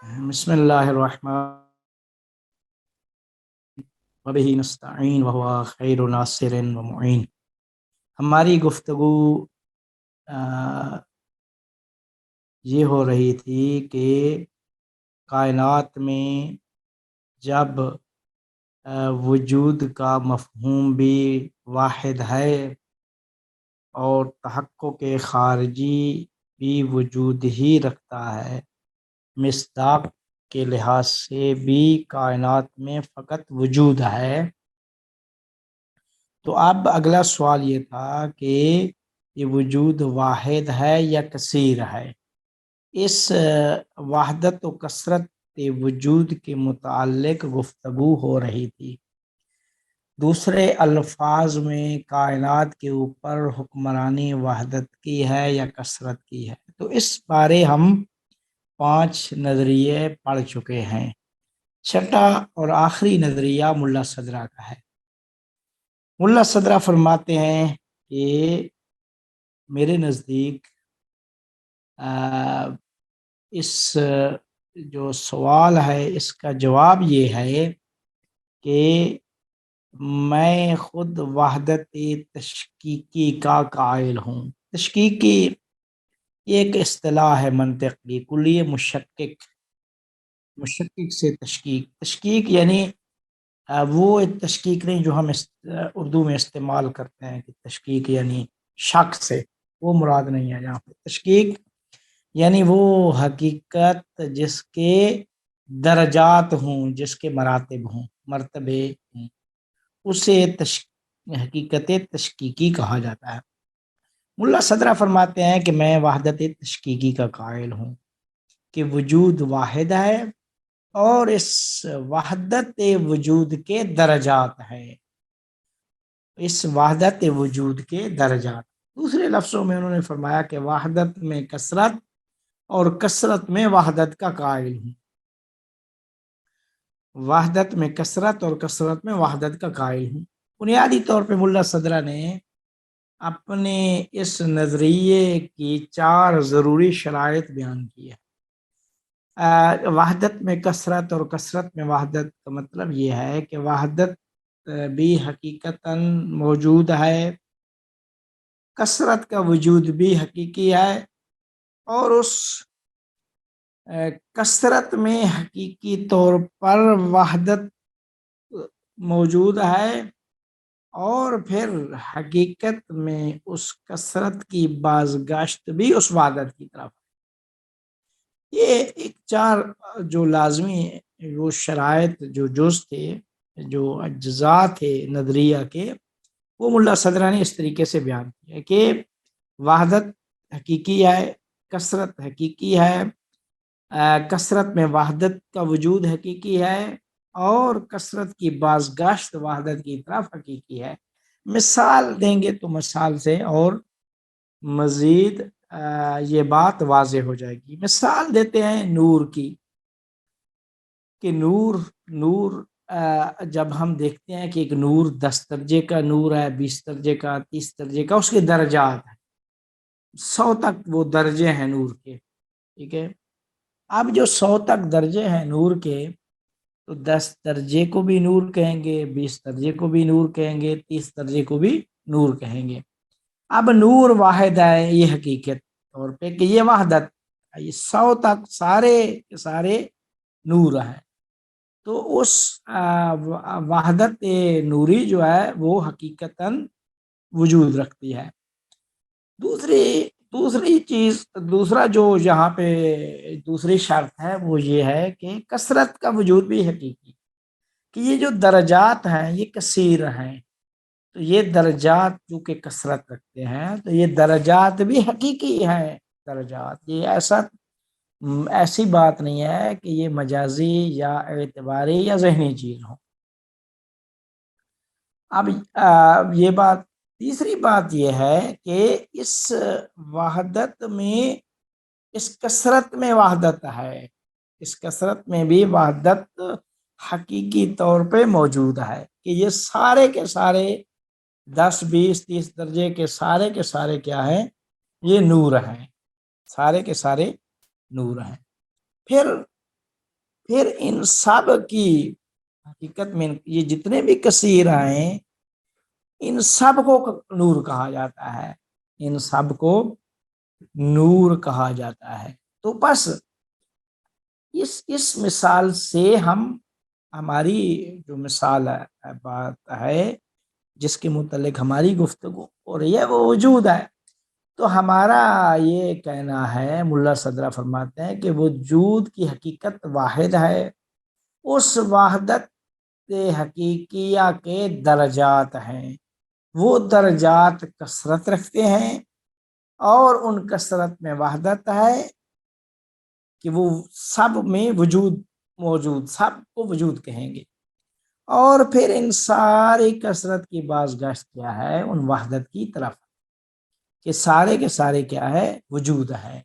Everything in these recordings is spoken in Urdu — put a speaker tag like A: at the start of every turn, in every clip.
A: بسم اللہ الرحمن وبہ نستعین وہو خیر ناصر و معین۔ ہماری گفتگو یہ ہو رہی تھی کہ کائنات میں جب وجود کا مفہوم بھی واحد ہے اور تحقق خارجی بھی وجود ہی رکھتا ہے، مصداق کے لحاظ سے بھی کائنات میں فقط وجود ہے، تو اب اگلا سوال یہ تھا کہ یہ وجود واحد ہے یا کثیر ہے۔ اس وحدت و کثرت وجود کے متعلق گفتگو ہو رہی تھی۔ دوسرے الفاظ میں کائنات کے اوپر حکمرانی وحدت کی ہے یا کثرت کی ہے، تو اس بارے ہم 5 نظریے پڑھ چکے ہیں۔ چھٹا اور آخری نظریہ ملا صدرہ کا ہے۔ ملا صدرہ فرماتے ہیں کہ میرے نزدیک اس جو سوال ہے اس کا جواب یہ ہے کہ میں خود وحدت تشکیکی کا قائل ہوں۔ تشکیکی یہ ایک اصطلاح ہے منطقی، کلیہ مشکک سے تشکیک یعنی وہ تشکیک نہیں جو ہم اردو میں استعمال کرتے ہیں کہ تشکیک یعنی شک سے، وہ مراد نہیں ہے یہاں پہ۔ تشکیک یعنی وہ حقیقت جس کے درجات ہوں، جس کے مراتب ہوں، مرتبے ہوں، اسے حقیقت تشکیکی کہا جاتا ہے۔ ملا صدرہ فرماتے ہیں کہ میں وحدت تشکیکی کا قائل ہوں کہ وجود واحد ہے اور اس وحدت وجود کے درجات ہیں، اس وحدت وجود کے درجات۔ دوسرے لفظوں میں انہوں نے فرمایا کہ وحدت میں کثرت اور کثرت میں وحدت کا قائل ہوں۔ وحدت میں کثرت اور کثرت میں وحدت کا قائل ہوں۔ بنیادی طور پہ ملا صدرہ نے اپنے اس نظریے کی 4 ضروری شرائط بیان کی ہے۔ وحدت میں کثرت اور کثرت میں وحدت کا مطلب یہ ہے کہ وحدت بھی حقیقتاً موجود ہے، کثرت کا وجود بھی حقیقی ہے، اور اس کثرت میں حقیقی طور پر وحدت موجود ہے، اور پھر حقیقت میں اس کثرت کی بازگشت بھی اس وحدت کی طرف۔ یہ ایک 4 جو لازمی وہ شرائط جو جز تھے، جو اجزاء تھے نظریہ کے، وہ ملا صدرہ نے اس طریقے سے بیان کیا کہ وحدت حقیقی ہے، کثرت حقیقی ہے، کثرت میں وحدت کا وجود حقیقی ہے، اور کثرت کی بازگشت وحدت کی طرف حقیقی ہے۔ مثال دیں گے تو مثال سے اور مزید یہ بات واضح ہو جائے گی۔ مثال دیتے ہیں نور کی، کہ نور جب ہم دیکھتے ہیں کہ ایک نور 10 درجے کا نور ہے، 20 درجے کا، 30 درجے کا، اس کے درجات ہیں، 100 تک وہ درجے ہیں نور کے، ٹھیک ہے۔ اب جو 100 تک درجے ہیں نور کے، تو 10 درجے کو بھی نور کہیں گے، 20 درجے کو بھی نور کہیں گے، 30 درجے کو بھی نور کہیں گے۔ اب نور واحد ہے، یہ حقیقت طور پہ کہ یہ وحدت، یہ 100 تک سارے کے سارے نور ہیں، تو اس وحدت نوری جو ہے وہ حقیقتاً وجود رکھتی ہے۔ دوسری چیز، دوسرا جو یہاں پہ دوسری شرط ہے وہ یہ ہے کہ کثرت کا وجود بھی حقیقی، کہ یہ جو درجات ہیں یہ کثیر ہیں، تو یہ درجات جو کہ کثرت رکھتے ہیں، تو یہ درجات بھی حقیقی ہیں۔ درجات یہ ایسی بات نہیں ہے کہ یہ مجازی یا اعتباری یا ذہنی چیز ہو۔ اب یہ بات، تیسری بات یہ ہے کہ اس وحدت میں، اس کثرت میں وحدت ہے، اس کثرت میں بھی وحدت حقیقی طور پہ موجود ہے، کہ یہ سارے کے سارے 10 20 30 درجے کے سارے کیا ہیں؟ یہ نور ہیں، سارے کے سارے نور ہیں۔ پھر پھر ان سب کی حقیقت میں یہ جتنے بھی کثیر ہیں ان سب کو نور کہا جاتا ہے، ان سب کو نور کہا جاتا ہے۔ تو بس اس مثال سے ہماری جو مثال ہے، بات ہے جس کے متعلق ہماری گفتگو ہو رہی ہے وہ وجود ہے۔ تو ہمارا یہ کہنا ہے، ملا صدرہ فرماتے ہیں کہ وجود کی حقیقت واحد ہے، اس وحدت حقیقیہ کے درجات ہیں، وہ درجات کثرت رکھتے ہیں اور ان کثرت میں وحدت ہے کہ وہ سب میں وجود موجود، سب کو وجود کہیں گے۔ اور پھر ان ساری کثرت کی بازگشت کیا ہے؟ ان وحدت کی طرف کہ سارے کے سارے کیا ہے؟ وجود ہے۔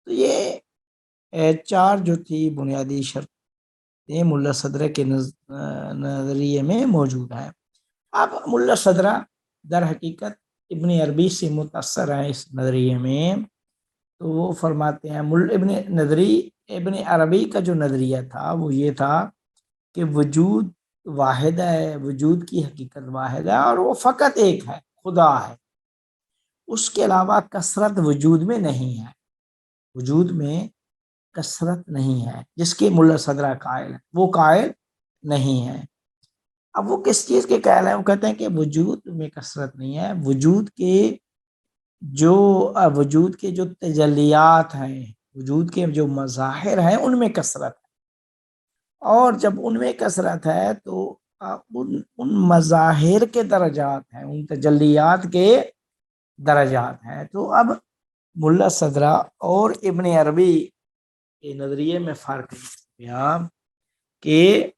A: تو یہ چار جو تھی بنیادی شرطیں ملا صدرہ کے نظریے میں موجود ہے۔ اب ملا صدرہ در حقیقت ابن عربی سے متاثر ہیں اس نظریے میں، تو وہ فرماتے ہیں ابن عربی کا جو نظریہ تھا وہ یہ تھا کہ وجود واحد ہے، وجود کی حقیقت واحد ہے اور وہ فقط ایک ہے، خدا ہے، اس کے علاوہ کثرت وجود میں نہیں ہے، وجود میں کثرت نہیں ہے، جس کے ملا صدرہ قائل ہے وہ قائل نہیں ہے۔ اب وہ کس چیز کے قائل ہیں؟ وہ کہتے ہیں کہ وجود میں کثرت نہیں ہے، وجود کے جو تجلیات ہیں، وجود کے جو مظاہر ہیں ان میں کثرت ہے، اور جب ان میں کثرت ہے تو ان مظاہر کے درجات ہیں، ان تجلیات کے درجات ہیں۔ تو اب ملا صدرہ اور ابن عربی کے نظریے میں فرق ہے کہ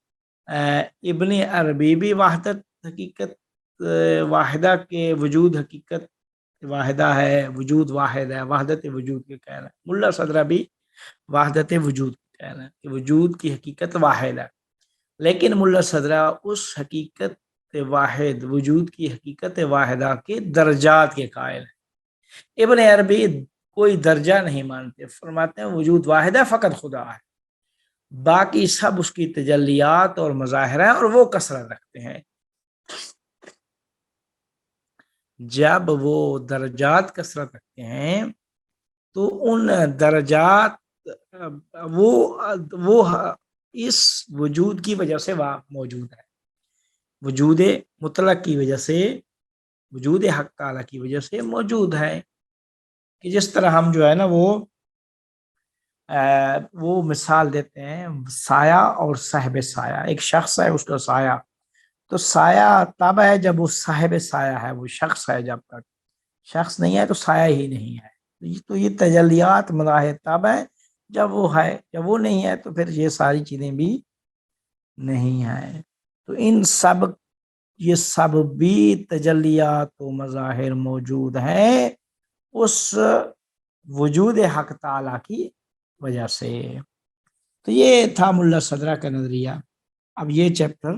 A: ابن عربی بھی وحدت حقیقت واحدہ کے وجود حقیقت واحدہ ہے، وجود واحد ہے، وحدت وجود کے کہہ رہے ہیں۔ ملا صدرہ بھی وحدت وجود کہہ رہے ہیں کہ وجود کی حقیقت واحد ہے، لیکن ملا صدرہ اس حقیقت واحد، وجود کی حقیقت واحدہ کے درجات کے قائل ہیں۔ ابن عربی کوئی درجہ نہیں مانتے، فرماتے ہیں وجود واحد ہے، فقط خدا ہے، باقی سب اس کی تجلیات اور مظاہر ہیں اور وہ کثرت رکھتے ہیں۔ جب وہ درجات کثرت رکھتے ہیں تو ان درجات وہ اس وجود کی وجہ سے موجود ہے، وجود مطلق کی وجہ سے، وجود حق تعالیٰ کی وجہ سے موجود ہے۔ کہ جس طرح ہم جو ہے نا وہ مثال دیتے ہیں سایہ اور صاحب سایہ، ایک شخص ہے اس کا سایہ، تو سایہ تب ہے جب وہ صاحب سایہ ہے، وہ شخص ہے، جب تک شخص نہیں ہے تو سایہ ہی نہیں ہے۔ تو یہ تجلیات مظاہر تب ہے جب وہ ہے، جب وہ نہیں ہے تو پھر یہ ساری چیزیں بھی نہیں ہیں۔ تو یہ سب بھی تجلیات و مظاہر موجود ہیں اس وجود حق تعالیٰ کی وجہ سے۔ تو یہ تھا ملا صدرہ کا نظریہ۔ اب یہ چیپٹر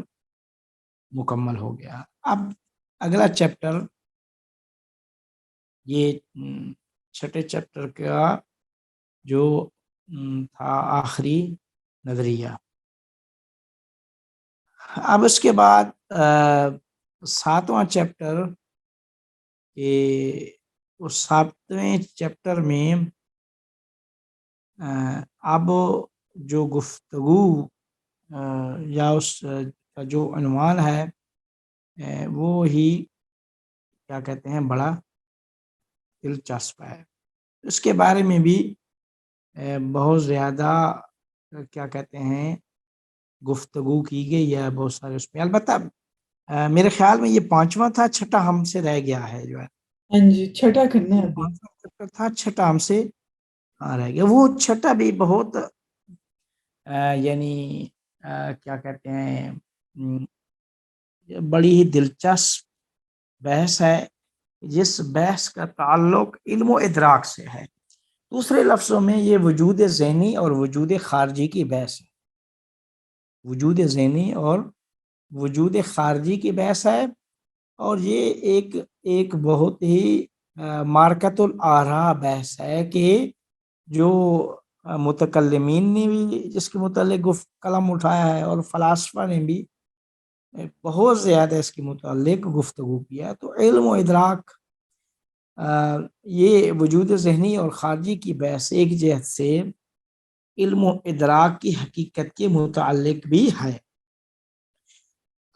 A: مکمل ہو گیا۔ اب اگلا چیپٹر، یہ چھٹے چیپٹر کا جو تھا آخری نظریہ۔ اب اس کے بعد ساتواں چیپٹر، اس ساتویں چیپٹر میں اب جو گفتگو یا اس کا جو عنوان ہے وہ ہی کیا کہتے ہیں بڑا دلچسپ ہے۔ اس کے بارے میں بھی بہت زیادہ کیا کہتے ہیں گفتگو کی گئی ہے، بہت سارے اس پہ، البتہ میرے خیال میں یہ 5واں تھا، چھٹا ہم سے رہ گیا ہے جو ہے۔
B: ہاں جی، چھٹا کرنا ہے ابھی،
A: 5واں چیپٹر تھا، چھٹا ہم سے رہ گیا۔ وہ چھٹا بھی بہت یعنی کیا کہتے ہیں بڑی ہی دلچسپ بحث ہے، جس بحث کا تعلق علم و ادراک سے ہے۔ دوسرے لفظوں میں یہ وجود ذہنی اور وجود خارجی کی بحث ہے، وجود ذہنی اور وجود خارجی کی بحث ہے، اور یہ ایک بہت ہی مارکت الآراء بحث ہے کہ جو متکلمین نے بھی جس کے متعلق قلم اٹھایا ہے، اور فلاسفہ نے بھی بہت زیادہ اس کے متعلق گفتگو کیا. تو علم و ادراک یہ وجود ذہنی اور خارجی کی بحث ایک جہت سے علم و ادراک کی حقیقت کے متعلق بھی ہے.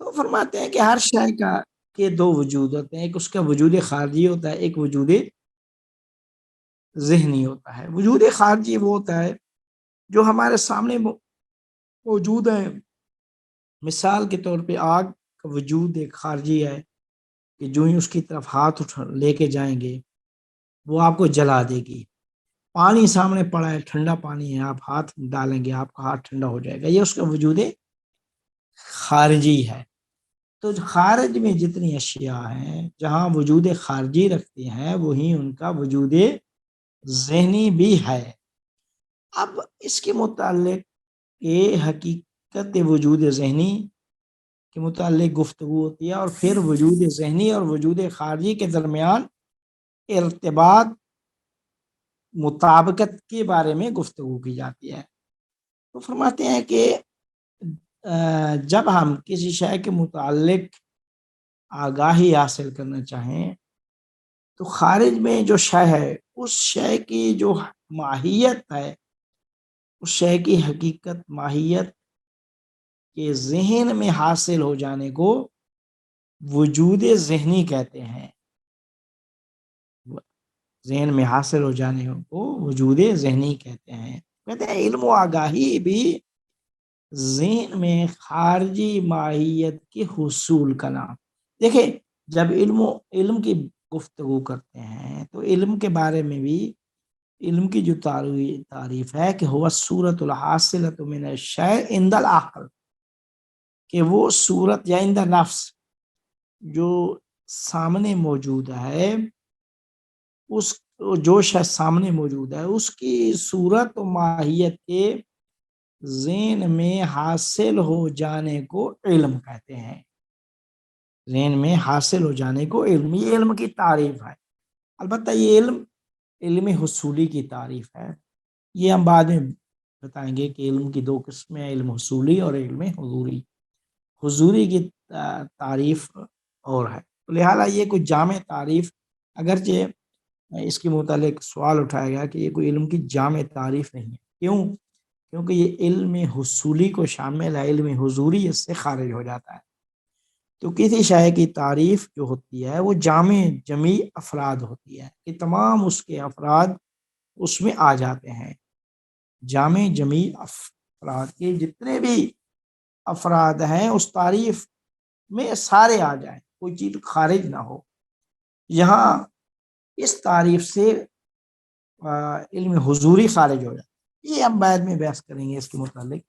A: تو فرماتے ہیں کہ ہر شے کے دو وجود ہوتے ہیں، ایک اس کا وجود خارجی ہوتا ہے، ایک وجود ذہنی ہوتا ہے. وجود خارجی وہ ہوتا ہے جو ہمارے سامنے موجود ہے. مثال کے طور پہ آگ کا وجود ایک خارجی ہے کہ جو ہی اس کی طرف ہاتھ لے کے جائیں گے وہ آپ کو جلا دے گی. پانی سامنے پڑا ہے، ٹھنڈا پانی ہے، آپ ہاتھ ڈالیں گے آپ کا ہاتھ ٹھنڈا ہو جائے گا. یہ اس کا وجود خارجی ہے. تو خارج میں جتنی اشیاء ہیں جہاں وجود خارجی رکھتے ہیں وہی ان کا وجود ذہنی بھی ہے. اب اس کے متعلق یہ حقیقت وجود ذہنی کے متعلق گفتگو ہوتی ہے، اور پھر وجود ذہنی اور وجود خارجی کے درمیان ارتباط مطابقت کے بارے میں گفتگو کی جاتی ہے. تو فرماتے ہیں کہ جب ہم کسی شے کے متعلق آگاہی حاصل کرنا چاہیں تو خارج میں جو شے ہے اس شے کی جو ماہیت ہے، اس شے کی حقیقت ماہیت کے ذہن میں حاصل ہو جانے کو وجود ذہنی کہتے ہیں. ذہن میں حاصل ہو جانے کو وجود ذہنی کہتے ہیں. کہتے ہیں علم و آگاہی بھی ذہن میں خارجی ماہیت کے حصول کا نام. دیکھیں جب علم کی گفتگو کرتے ہیں تو علم کے بارے میں بھی علم کی جو تعریف ہے کہ ہوا صورت الحاصلۃ من الشیء عند العقل، کہ وہ صورت یا عند نفس جو سامنے موجود ہے، اس جو شے سامنے موجود ہے اس کی صورت و ماہیت کے ذہن میں حاصل ہو جانے کو علم کہتے ہیں. ذہن میں حاصل ہو جانے کو علم، یہ علم کی تعریف ہے. البتہ یہ علم حصولی کی تعریف ہے. یہ ہم بعد میں بتائیں گے کہ علم کی دو قسمیں ہیں، علم حصولی اور علم حضوری. حضوری کی تعریف اور ہے. لہٰذا یہ کوئی جامع تعریف، اگرچہ اس کے متعلق سوال اٹھایا گیا کہ یہ کوئی علم کی جامع تعریف نہیں ہے. کیوں؟ کیونکہ یہ علم حصولی کو شامل ہے، علم حضوری اس سے خارج ہو جاتا ہے. تو کسی شے کی تعریف جو ہوتی ہے وہ جامع جمیع افراد ہوتی ہے کہ تمام اس کے افراد اس میں آ جاتے ہیں. جامع جمیع افراد کے جتنے بھی افراد ہیں اس تعریف میں سارے آ جائیں، کوئی چیز خارج نہ ہو. یہاں اس تعریف سے علم حضوری خارج ہو جائے. یہ ہم بعد میں بحث کریں گے اس کے متعلق.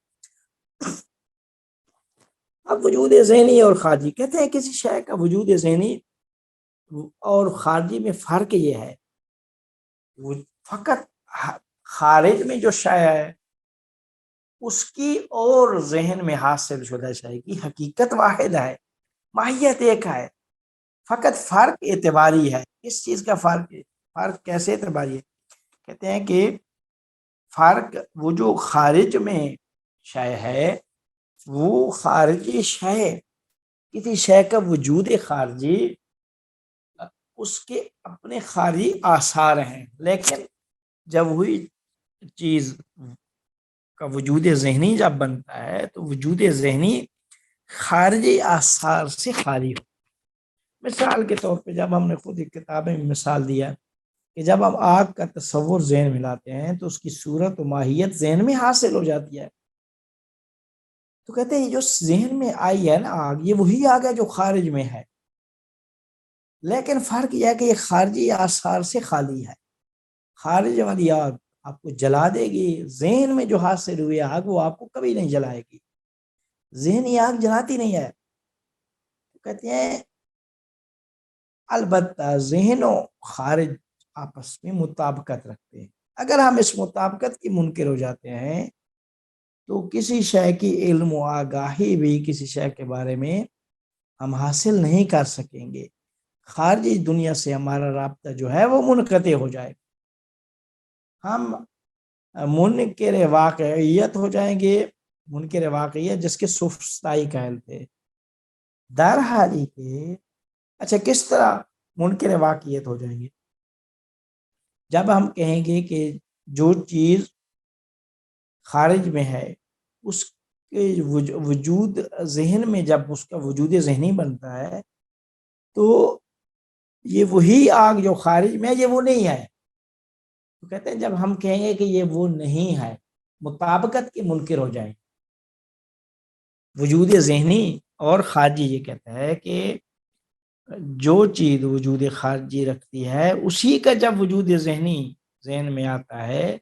A: اب وجود ذہنی اور خارجی کہتے ہیں کسی شے کا وجود ذہنی اور خارجی میں فرق یہ ہے، فقط خارج میں جو شے ہے اس کی اور ذہن میں حاصل شدہ شے کی حقیقت واحد ہے، ماہیت ایک ہے. فقط فرق اعتباری ہے. اس چیز کا فرق کیسے اعتباری ہے؟ کہتے ہیں کہ فرق وہ جو خارج میں شے ہے، وہ خارجی شے کسی شے کا وجود خارجی اس کے اپنے خارجی آثار ہیں، لیکن جب وہی چیز کا وجود ذہنی جب بنتا ہے تو وجود ذہنی خارجی آثار سے خالی ہو. مثال کے طور پہ جب ہم نے خود ایک کتاب میں مثال دیا کہ جب ہم آگ کا تصور ذہن میں لاتے ہیں تو اس کی صورت و ماہیت ذہن میں حاصل ہو جاتی ہے. تو کہتے ہیں جو ذہن میں آئی ہے نا آگ، یہ وہی آگ ہے جو خارج میں ہے، لیکن فرق یہ ہے کہ یہ خارجی آثار سے خالی ہے. خارج والی آگ آپ کو جلا دے گی، ذہن میں جو حاصل ہوئی آگ وہ آپ کو کبھی نہیں جلائے گی. ذہنی آگ جلاتی نہیں ہے. کہتے ہیں البتہ ذہن و خارج آپس میں مطابقت رکھتے ہیں. اگر ہم اس مطابقت کی منکر ہو جاتے ہیں تو کسی شے کی علم و آگاہی بھی کسی شے کے بارے میں ہم حاصل نہیں کر سکیں گے. خارجی دنیا سے ہمارا رابطہ جو ہے وہ منقطع ہو جائے گا. ہم منکر واقعیت ہو جائیں گے، منکر واقعیت جس کے سفسطائی قائل تھے، در حالی کے اچھا کس طرح منکر واقعیت ہو جائیں گے؟ جب ہم کہیں گے کہ جو چیز خارج میں ہے اس کے وجود ذہن میں، جب اس کا وجود ذہنی بنتا ہے تو یہ وہی آگ جو خارج میں ہے یہ وہ نہیں ہے. تو کہتے ہیں جب ہم کہیں گے کہ یہ وہ نہیں ہے، مطابقت کے منکر ہو جائیں. وجود ذہنی اور خارجی یہ کہتا ہے کہ جو چیز وجود خارجی رکھتی ہے اسی کا جب وجود ذہنی ذہن میں آتا ہے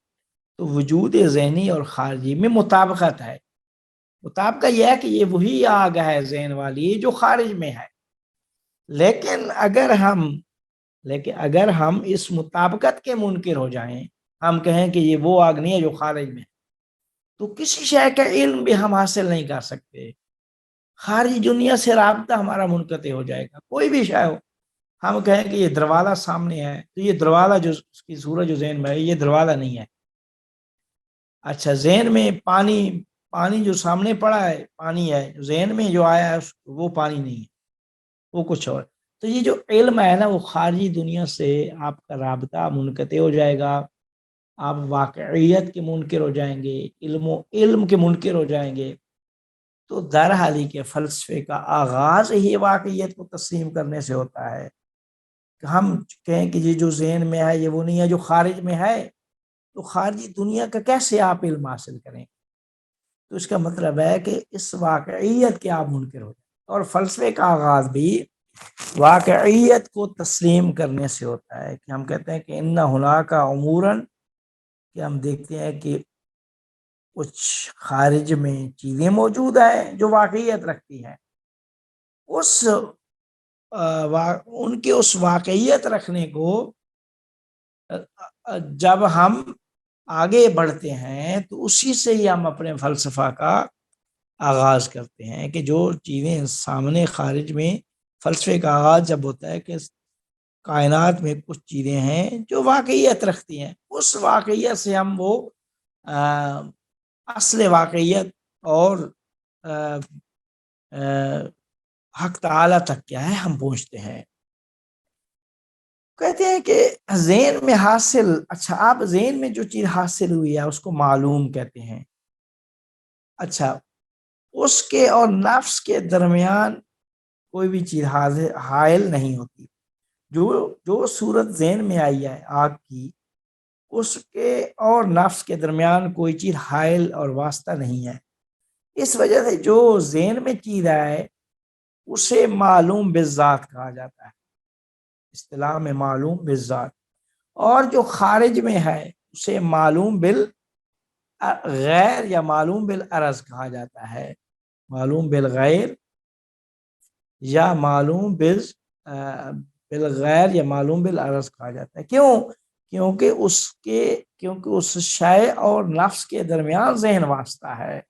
A: تو وجود ذہنی اور خارجی میں مطابقت ہے. مطابقت یہ ہے کہ یہ وہی آگ ہے ذہن والی جو خارج میں ہے. لیکن اگر ہم اس مطابقت کے منکر ہو جائیں، ہم کہیں کہ یہ وہ آگ نہیں ہے جو خارج میں ہے، تو کسی شے کا علم بھی ہم حاصل نہیں کر سکتے. خارجی دنیا سے رابطہ ہمارا منقطع ہو جائے گا. کوئی بھی شے ہو، ہم کہیں کہ یہ دروازہ سامنے ہے تو یہ دروازہ جو اس کی صورت جو ذہن میں ہے یہ دروازہ نہیں ہے. اچھا ذہن میں پانی جو سامنے پڑا ہے پانی ہے، ذہن میں جو آیا ہے وہ پانی نہیں ہے، وہ کچھ اور. تو یہ جو علم ہے نا وہ خارجی دنیا سے آپ کا رابطہ منقطع ہو جائے گا، آپ واقعیت کے منکر ہو جائیں گے، علم کے منکر ہو جائیں گے. تو در حالی کے فلسفے کا آغاز ہی واقعیت کو تسلیم کرنے سے ہوتا ہے. کہ ہم کہیں کہ یہ جو ذہن میں ہے یہ وہ نہیں ہے جو خارج میں ہے، تو خارجی دنیا کا کیسے آپ علم حاصل کریں؟ تو اس کا مطلب ہے کہ اس واقعیت کے آپ منکر ہو جائیں. اور فلسفے کا آغاز بھی واقعیت کو تسلیم کرنے سے ہوتا ہے. کہ ہم کہتے ہیں کہ ان ہناک اموراً، کہ ہم دیکھتے ہیں کہ کچھ خارج میں چیزیں موجود ہیں جو واقعیت رکھتی ہیں. ان کے اس واقعیت رکھنے کو جب ہم آگے بڑھتے ہیں تو اسی سے ہی ہم اپنے فلسفہ کا آغاز کرتے ہیں. کہ جو چیزیں سامنے خارج میں، فلسفے کا آغاز جب ہوتا ہے کہ کائنات میں کچھ چیزیں ہیں جو واقعیت رکھتی ہیں، اس واقعیت سے ہم وہ اصل واقعیت اور حق تعالی تک کیا ہے ہم پہنچتے ہیں. کہتے ہیں کہ ذہن میں حاصل، اچھا آپ ذہن میں جو چیز حاصل ہوئی ہے اس کو معلوم کہتے ہیں. اچھا اس کے اور نفس کے درمیان کوئی بھی چیز حائل نہیں ہوتی. جو صورت ذہن میں آئی ہے آگ کی، اس کے اور نفس کے درمیان کوئی چیز حائل اور واسطہ نہیں ہے. اس وجہ سے جو ذہن میں چیز ہے اسے معلوم بالذات کہا جاتا ہے، اصطلاح میں معلوم بالذات. اور جو خارج میں ہے اسے معلوم بالغیر یا معلوم بالعرض کہا جاتا ہے. معلوم بالغیر یا معلوم بالغیر یا معلوم بالعرض کہا جاتا ہے. کیونکہ اس شے اور نفس کے درمیان ذہن واسطہ ہے.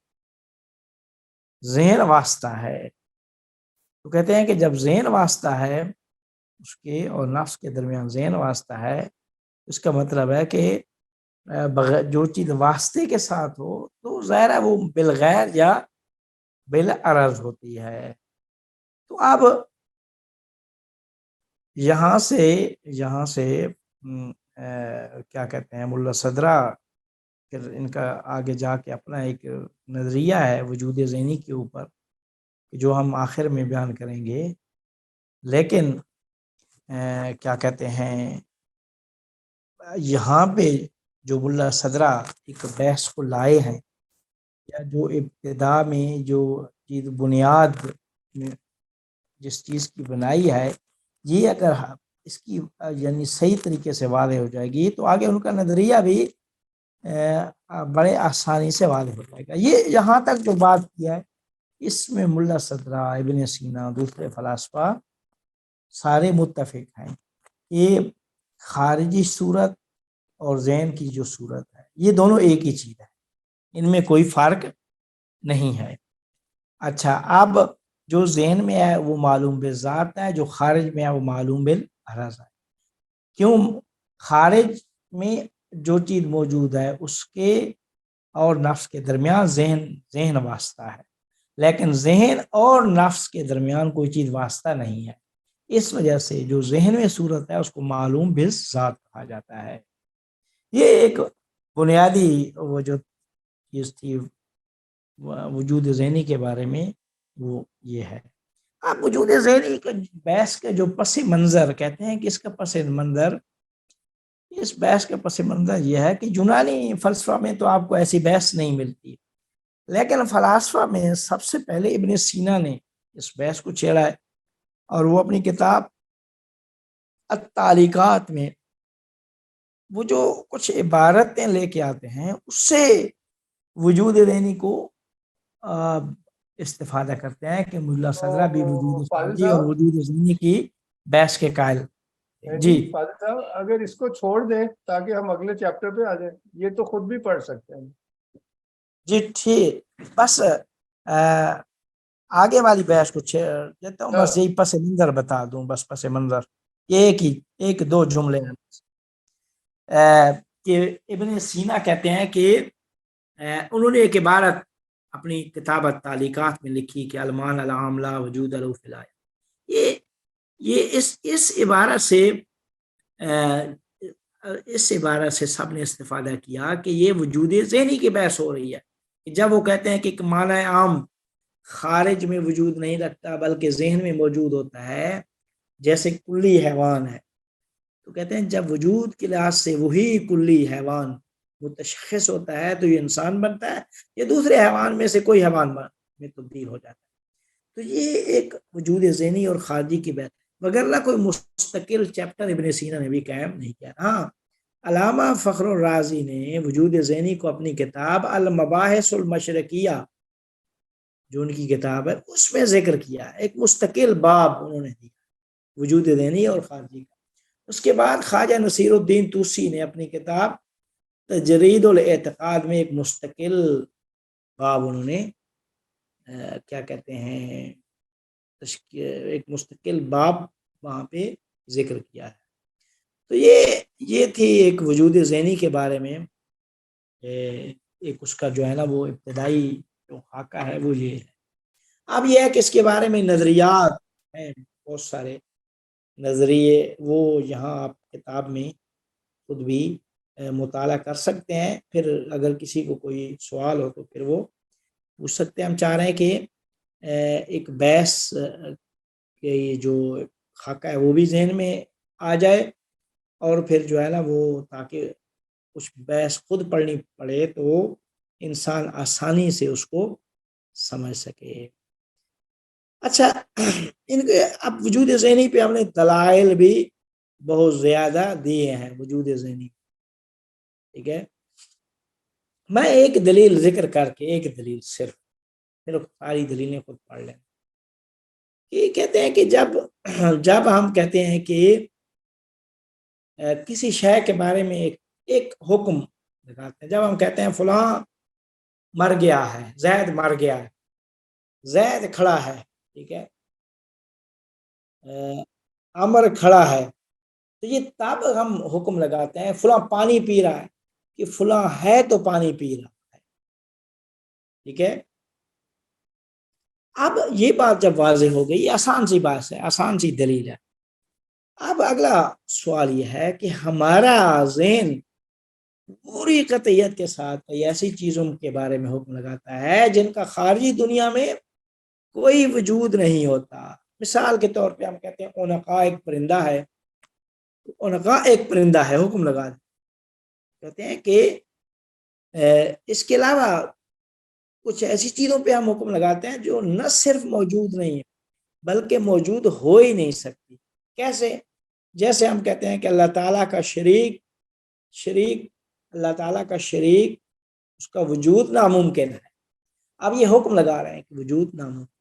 A: تو کہتے ہیں کہ جب ذہن واسطہ ہے، اس کے اور نفس کے درمیان ذہن واسطہ ہے، اس کا مطلب ہے کہ جو چیز واسطے کے ساتھ ہو تو ظاہر ہے وہ بالغیر یا بالعرض ہوتی ہے. تو اب یہاں سے کیا کہتے ہیں ملا صدرہ، پھر ان کا آگے جا کے اپنا ایک نظریہ ہے وجود ذہنی کے اوپر جو ہم آخر میں بیان کریں گے. لیکن کیا کہتے ہیں یہاں پہ جو ملا صدرہ ایک بحث کو لائے ہیں، یا جو ابتدا میں جو چیز بنیاد جس چیز کی بنائی ہے، یہ اگر اس کی یعنی صحیح طریقے سے واضح ہو جائے گی تو آگے ان کا نظریہ بھی بڑے آسانی سے واضح ہو جائے گا. یہ یہاں تک جو بات کیا ہے اس میں ملا صدرہ، ابن سینا، دوسرے فلاسفہ سارے متفق ہیں کہ خارجی صورت اور ذہن کی جو صورت ہے یہ دونوں ایک ہی چیز ہے، ان میں کوئی فرق نہیں ہے. اچھا اب جو ذہن میں ہے وہ معلوم بالذات ہے، جو خارج میں ہے وہ معلوم بالعرض ہے. کیوں؟ خارج میں جو چیز موجود ہے اس کے اور نفس کے درمیان ذہن واسطہ ہے، لیکن ذہن اور نفس کے درمیان کوئی چیز واسطہ نہیں ہے۔ اس وجہ سے جو ذہن میں صورت ہے اس کو معلوم بالذات کہا جاتا ہے۔ یہ ایک بنیادی وہ جو چیز تھی وجود ذہنی کے بارے میں، وہ یہ ہے۔ اب وجود ذہنی کا بحث کا جو پس منظر کہتے ہیں کہ اس کا پس منظر، اس بحث کا پس منظر یہ ہے کہ یونانی فلسفہ میں تو آپ کو ایسی بحث نہیں ملتی، لیکن فلاسفہ میں سب سے پہلے ابن سینا نے اس بحث کو چھیڑا ہے، اور وہ اپنی کتاب التعلیقات میں وہ جو کچھ عبارتیں لے کے آتے ہیں اس سے وجود ذہنی کو استفادہ کرتے ہیں کہ ملا صدرہ بھی وجود خارجی اور وجود ذہنی کی بحث کے قائل۔ جی
C: فاضل صاحب، اگر اس کو چھوڑ دیں تاکہ ہم اگلے چیپٹر پہ آ جائیں، یہ تو خود بھی پڑھ سکتے ہیں۔
A: جی ٹھیک، بس آگے والی بحث کو چھیڑ دیتا ہوں، بس یہی پس منظر بتا دوں، بس پس منظر ایک دو جملے ہیں کہ ابن سینا کہتے ہیں کہ انہوں نے ایک عبارت اپنی کتاب التعلیقات میں لکھی کہ المان العام لا وجود له فی الآیہ۔ یہ اس عبارت سے سب نے استفادہ کیا کہ یہ وجود ذہنی کی بحث ہو رہی ہے، جب وہ کہتے ہیں کہ ایک معنی عام خارج میں وجود نہیں رکھتا بلکہ ذہن میں موجود ہوتا ہے جیسے کلی حیوان ہے، تو کہتے ہیں جب وجود کے لحاظ سے وہی کلی حیوان متشخص ہوتا ہے تو یہ انسان بنتا ہے، یہ دوسرے حیوان میں سے کوئی حیوان میں تبدیل ہو جاتا ہے۔ تو یہ ایک وجود ذہنی اور خارجی کی بحث، وغیرہ کوئی مستقل چیپٹر ابن سینا نے بھی قائم نہیں کیا۔ ہاں، علامہ فخر الرازی نے وجود ذہنی کو اپنی کتاب المباحث المشرقیہ جو ان کی کتاب ہے اس میں ذکر کیا، ایک مستقل باب انہوں نے دیا وجود ذہنی اور خارجی کا۔ اس کے بعد خواجہ نصیر الدین طوسی نے اپنی کتاب تجرید الاعتقاد میں ایک مستقل باب انہوں نے کیا کہتے ہیں ایک مستقل باب وہاں پہ ذکر کیا ہے۔ تو یہ تھی ایک وجود ذہنی کے بارے میں ایک اس کا جو ہے نا وہ ابتدائی جو خاکہ ہے وہ یہ ہے۔ اب یہ ہے کہ اس کے بارے میں نظریات ہیں، بہت سارے نظریے، وہ یہاں آپ کتاب میں خود بھی مطالعہ کر سکتے ہیں، پھر اگر کسی کو کوئی سوال ہو تو پھر وہ پوچھ سکتے ہیں۔ ہم چاہ رہے ہیں کہ ایک بحث کہ یہ جو خاکہ ہے وہ بھی ذہن میں آ جائے، اور پھر جو ہے نا وہ تاکہ کچھ بحث خود پڑھنی پڑے تو انسان آسانی سے اس کو سمجھ سکے۔ اچھا، ان کے اب وجود ذہنی پہ ہم نے دلائل بھی بہت زیادہ دیے ہیں وجود ذہنی، ٹھیک ہے۔ میں ایک دلیل ذکر کر کے، ایک دلیل صرف، پھر ساری دلیلیں خود پڑھ لیں۔ یہ کہتے ہیں کہ جب ہم کہتے ہیں کہ کسی شے کے بارے میں ایک حکم لگاتے ہیں، جب ہم کہتے ہیں فلاں مر گیا ہے، زید مر گیا ہے، زید کھڑا ہے، ٹھیک ہے، عمر کھڑا ہے، تو یہ تب ہم حکم لگاتے ہیں فلاں پانی پی رہا ہے کہ فلاں ہے تو پانی پی رہا ہے، ٹھیک ہے۔ اب یہ بات جب واضح ہو گئی، آسان سی بات ہے، آسان سی دلیل ہے۔ اب اگلا سوال یہ ہے کہ ہمارا ذہن پوری قطعیت کے ساتھ ایسی چیزوں کے بارے میں حکم لگاتا ہے جن کا خارجی دنیا میں کوئی وجود نہیں ہوتا۔ مثال کے طور پہ ہم کہتے ہیں اونقا ایک پرندہ ہے، اونقا ایک پرندہ ہے، حکم لگا کہتے ہیں کہ اس کے علاوہ کچھ ایسی چیزوں پہ ہم حکم لگاتے ہیں جو نہ صرف موجود نہیں ہے بلکہ موجود ہو ہی نہیں سکتی۔ کیسے؟ جیسے ہم کہتے ہیں کہ اللہ تعالیٰ کا شریک اللہ تعالیٰ کا شریک، اس کا وجود ناممکن ہے۔ اب یہ حکم لگا رہے ہیں کہ وجود ناممکن،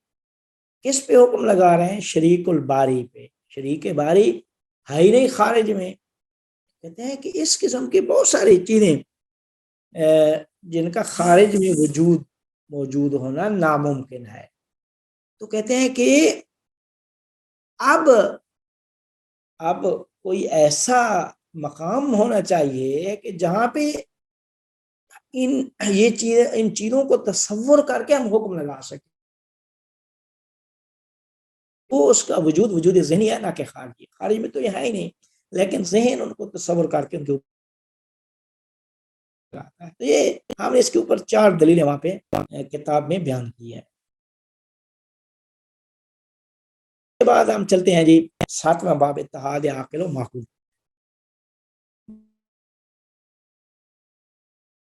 A: کس پہ حکم لگا رہے ہیں؟ شریک الباری پہ۔ شریک باری ہے ہی نہیں خارج میں۔ کہتے ہیں کہ اس قسم کی بہت ساری چیزیں جن کا خارج میں موجود ہونا ناممکن ہے۔ تو کہتے ہیں کہ اب کوئی ایسا مقام ہونا چاہیے کہ جہاں پہ ان چیزوں کو تصور کر کے ہم حکم لگا سکیں. وہ اس کا وجود ذہنی ہے، نہ کہ خارجی. خارج میں تو یہ ہے ہی نہیں، لیکن ذہن ان کو تصور کر کے ان کے اوپر آتا ہے. تو یہ ہم نے اس کے اوپر 4 دلیلیں وہاں پہ کتاب میں بیان کی ہے. اس کے بعد ہم چلتے ہیں جی 7واں باب اتحاد عاقل و معقول.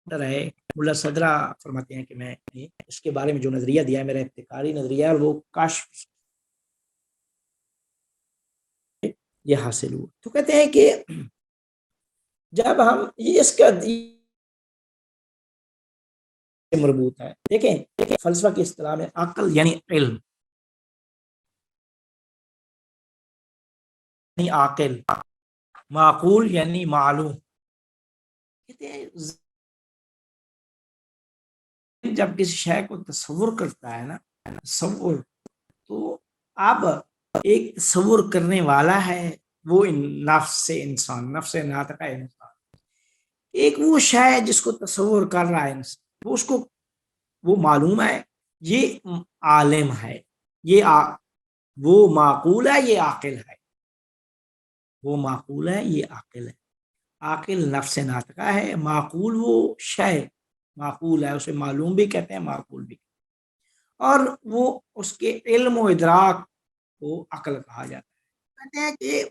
A: ہے ملا صدرہ فرماتے ہیں کہ میں اس کے بارے میں جو نظریہ دیا ہے میرا ابتکاری نظریہ ہے، وہ کشف یہ حاصل ہوا. تو کہتے ہیں کہ جب ہم اس کا مربوط ہے. دیکھیں فلسفہ کی اصطلاح میں عقل یعنی علم، یعنی عاقل، معقول یعنی معلوم. کہتے ہیں جب کسی شے کو تصور کرتا ہے نا، تصور، تو اب ایک تصور کرنے والا ہے وہ نفس انسان، نفس ناطقہ انسان. ایک وہ شے جس کو تصور کر رہا ہے انسان، وہ اس کو وہ معلوم ہے، یہ عالم ہے، وہ معقول ہے، یہ عاقل ہے. وہ معقول ہے، یہ عاقل ہے. عاقل نفس ناطقہ ہے، معقول وہ شے معقول ہے، اسے معلوم بھی کہتے ہیں، معقول بھی. اور وہ اس کے علم و ادراک کو عقل کہا جاتا ہے. کہتے ہیں کہ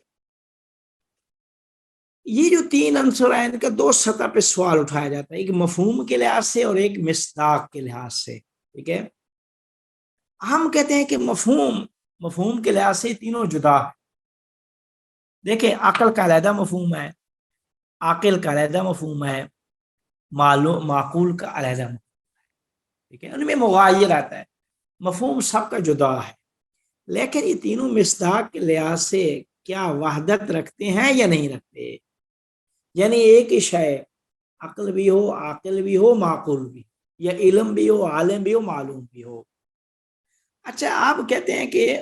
A: یہ جو 3 عنصر ہیں ان کا 2 سطح پہ سوال اٹھایا جاتا ہے، ایک مفہوم کے لحاظ سے اور ایک مصداق کے لحاظ سے. ٹھیک ہے، ہم کہتے ہیں کہ مفہوم کے لحاظ سے تینوں جدا ہے. دیکھیں عقل کا علیحدہ مفہوم ہے، عاقل کا علیحدہ مفہوم ہے، معقول کا علیحدہ مفہوم ہے. ٹھیک ہے، ان میں مغایر آتا ہے، مفہوم سب کا جدا ہے. لیکن یہ تینوں مصداق کے لحاظ سے کیا وحدت رکھتے ہیں یا نہیں رکھتے؟ یعنی ایک ہی شے عقل بھی ہو، عاقل بھی ہو، معقول بھی، یا علم بھی ہو، عالم بھی ہو، معلوم بھی ہو. اچھا، آپ کہتے ہیں کہ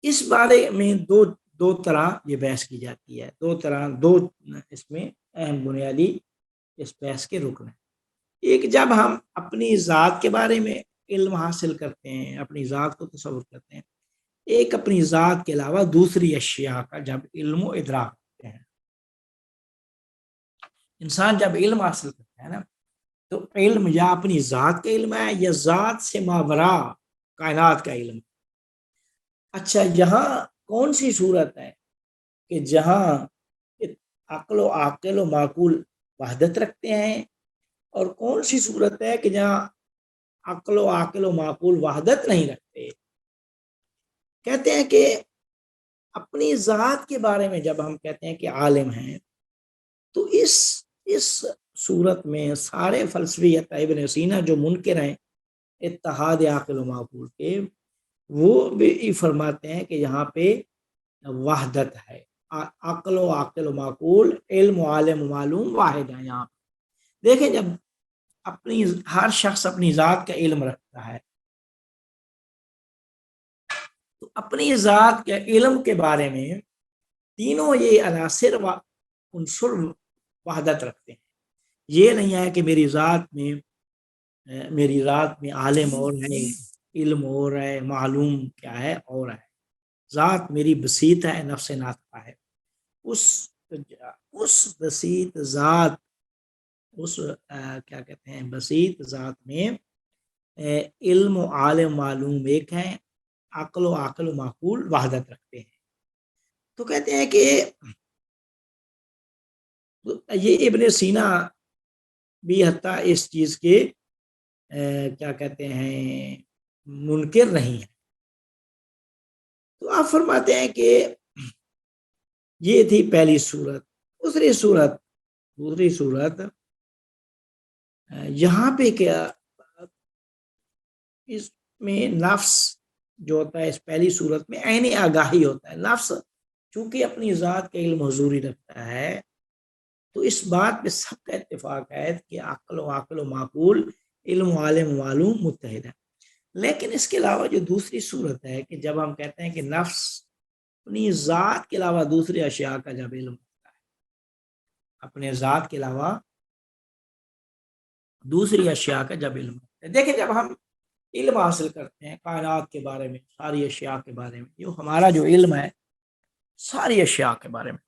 A: اس بارے میں دو طرح یہ بحث کی جاتی ہے. دو اس میں اہم بنیادی اس بحث کے رکن ہیں. ایک جب ہم اپنی ذات کے بارے میں علم حاصل کرتے ہیں، اپنی ذات کو تصور کرتے ہیں. ایک اپنی ذات کے علاوہ دوسری اشیاء کا جب علم و ادراک کرتے ہیں. انسان جب علم حاصل کرتا ہے نا، تو علم یا اپنی ذات کا علم ہے یا ذات سے ماورا کائنات کا علم. اچھا، یہاں کون سی صورت ہے کہ جہاں عقل و عاقل و معقول وحدت رکھتے ہیں، اور کون سی صورت ہے کہ جہاں عقل و عاقل و معقول وحدت نہیں رکھتے؟ کہتے ہیں کہ اپنی ذات کے بارے میں جب ہم کہتے ہیں کہ عالم ہیں، تو اس صورت میں سارے فلسفی ابن سینا جو منکر ہیں اتحاد عاقل و معقول کے، وہ بھی فرماتے ہیں کہ یہاں پہ وحدت ہے. عقل و عاقل و معقول، علم و عالم و معلوم واحد ہے. یہاں پہ دیکھیں جب ہر شخص اپنی ذات کا علم رکھتا ہے، تو اپنی ذات کے علم کے بارے میں تینوں یہ عناصر و عنصر وحدت رکھتے ہیں. یہ نہیں ہے کہ میری ذات میں عالم اور ہے، علم اور ہے، معلوم کیا ہے اور ہے. ذات میری بسیط ہے، نفس ناطقہ ہے. اس بسیط ذات، اس کیا کہتے ہیں بسیط ذات میں علم و عالم معلوم ایک ہیں، عقل و عاقل و معقول وحدت رکھتے ہیں. تو کہتے ہیں کہ یہ ابن سینا بھی حتیٰ اس چیز کے کیا کہتے ہیں منکر نہیں ہے. تو آپ فرماتے ہیں کہ یہ تھی پہلی صورت. دوسری صورت یہاں پہ کیا اس میں نفس جو ہوتا ہے، اس پہلی صورت میں عین آگاہی ہوتا ہے. نفس چونکہ اپنی ذات کا علم حضوری رکھتا ہے، تو اس بات پہ سب کا اتفاق ہے کہ عقل و معقول، علم و عالم و معلوم متحد ہے. لیکن اس کے علاوہ جو دوسری صورت ہے کہ جب ہم کہتے ہیں کہ نفس اپنی ذات کے علاوہ دوسری اشیاء کا جب علم ہوتا ہے، اپنے ذات کے علاوہ دوسری اشیاء کا جب علم ہوتا ہے. دیکھیں جب ہم علم حاصل کرتے ہیں کائنات کے بارے میں، ساری اشیاء کے بارے میں، جو ہمارا جو علم ہے ساری اشیاء کے بارے میں،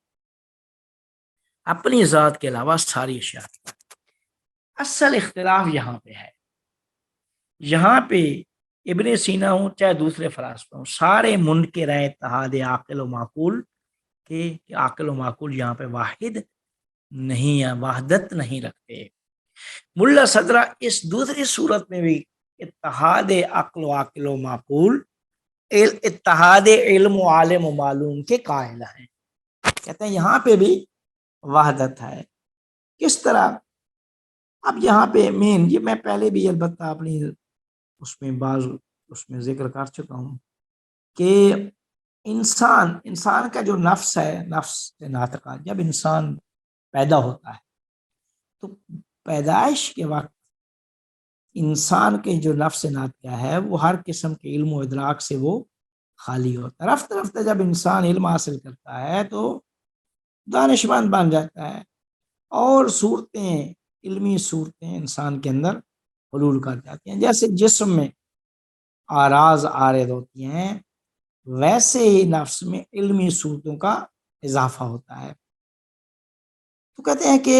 A: اپنی ذات کے علاوہ ساری اشیاء کے بارے میں. اصل اختلاف یہاں پہ ہے. یہاں پہ ابن سینا ہوں چاہے دوسرے فلاسفہ ہوں، سارے منکر ہیں اتحاد عاقل و معقول کہ عاقل و معقول یہاں پہ واحد نہیں ہے، وحدت نہیں رکھتے. ملا صدرہ اس دوسری صورت میں بھی اتحاد عقل و معقول، اتحاد علم و عالم و معلوم کے قائل ہیں. کہتے ہیں یہاں پہ بھی وحدت ہے. کس طرح؟ اب یہاں پہ مین یہ میں پہلے بھی البتہ اپنی اس میں ذکر کر چکا ہوں کہ انسان کا جو نفس ہے، نفس ناطقہ، جب انسان پیدا ہوتا ہے تو پیدائش کے وقت انسان کے جو نفس ناطقہ ہے وہ ہر قسم کے علم و ادراک سے وہ خالی ہوتا ہے. رفتہ رفتہ جب انسان علم حاصل کرتا ہے تو دانشمند بن جاتا ہے اور صورتیں، علمی صورتیں انسان کے اندر حلول کر جاتی ہیں. جیسے جسم میں آراز عارض ہوتی ہیں ویسے ہی نفس میں علمی صورتوں کا اضافہ ہوتا ہے. تو کہتے ہیں کہ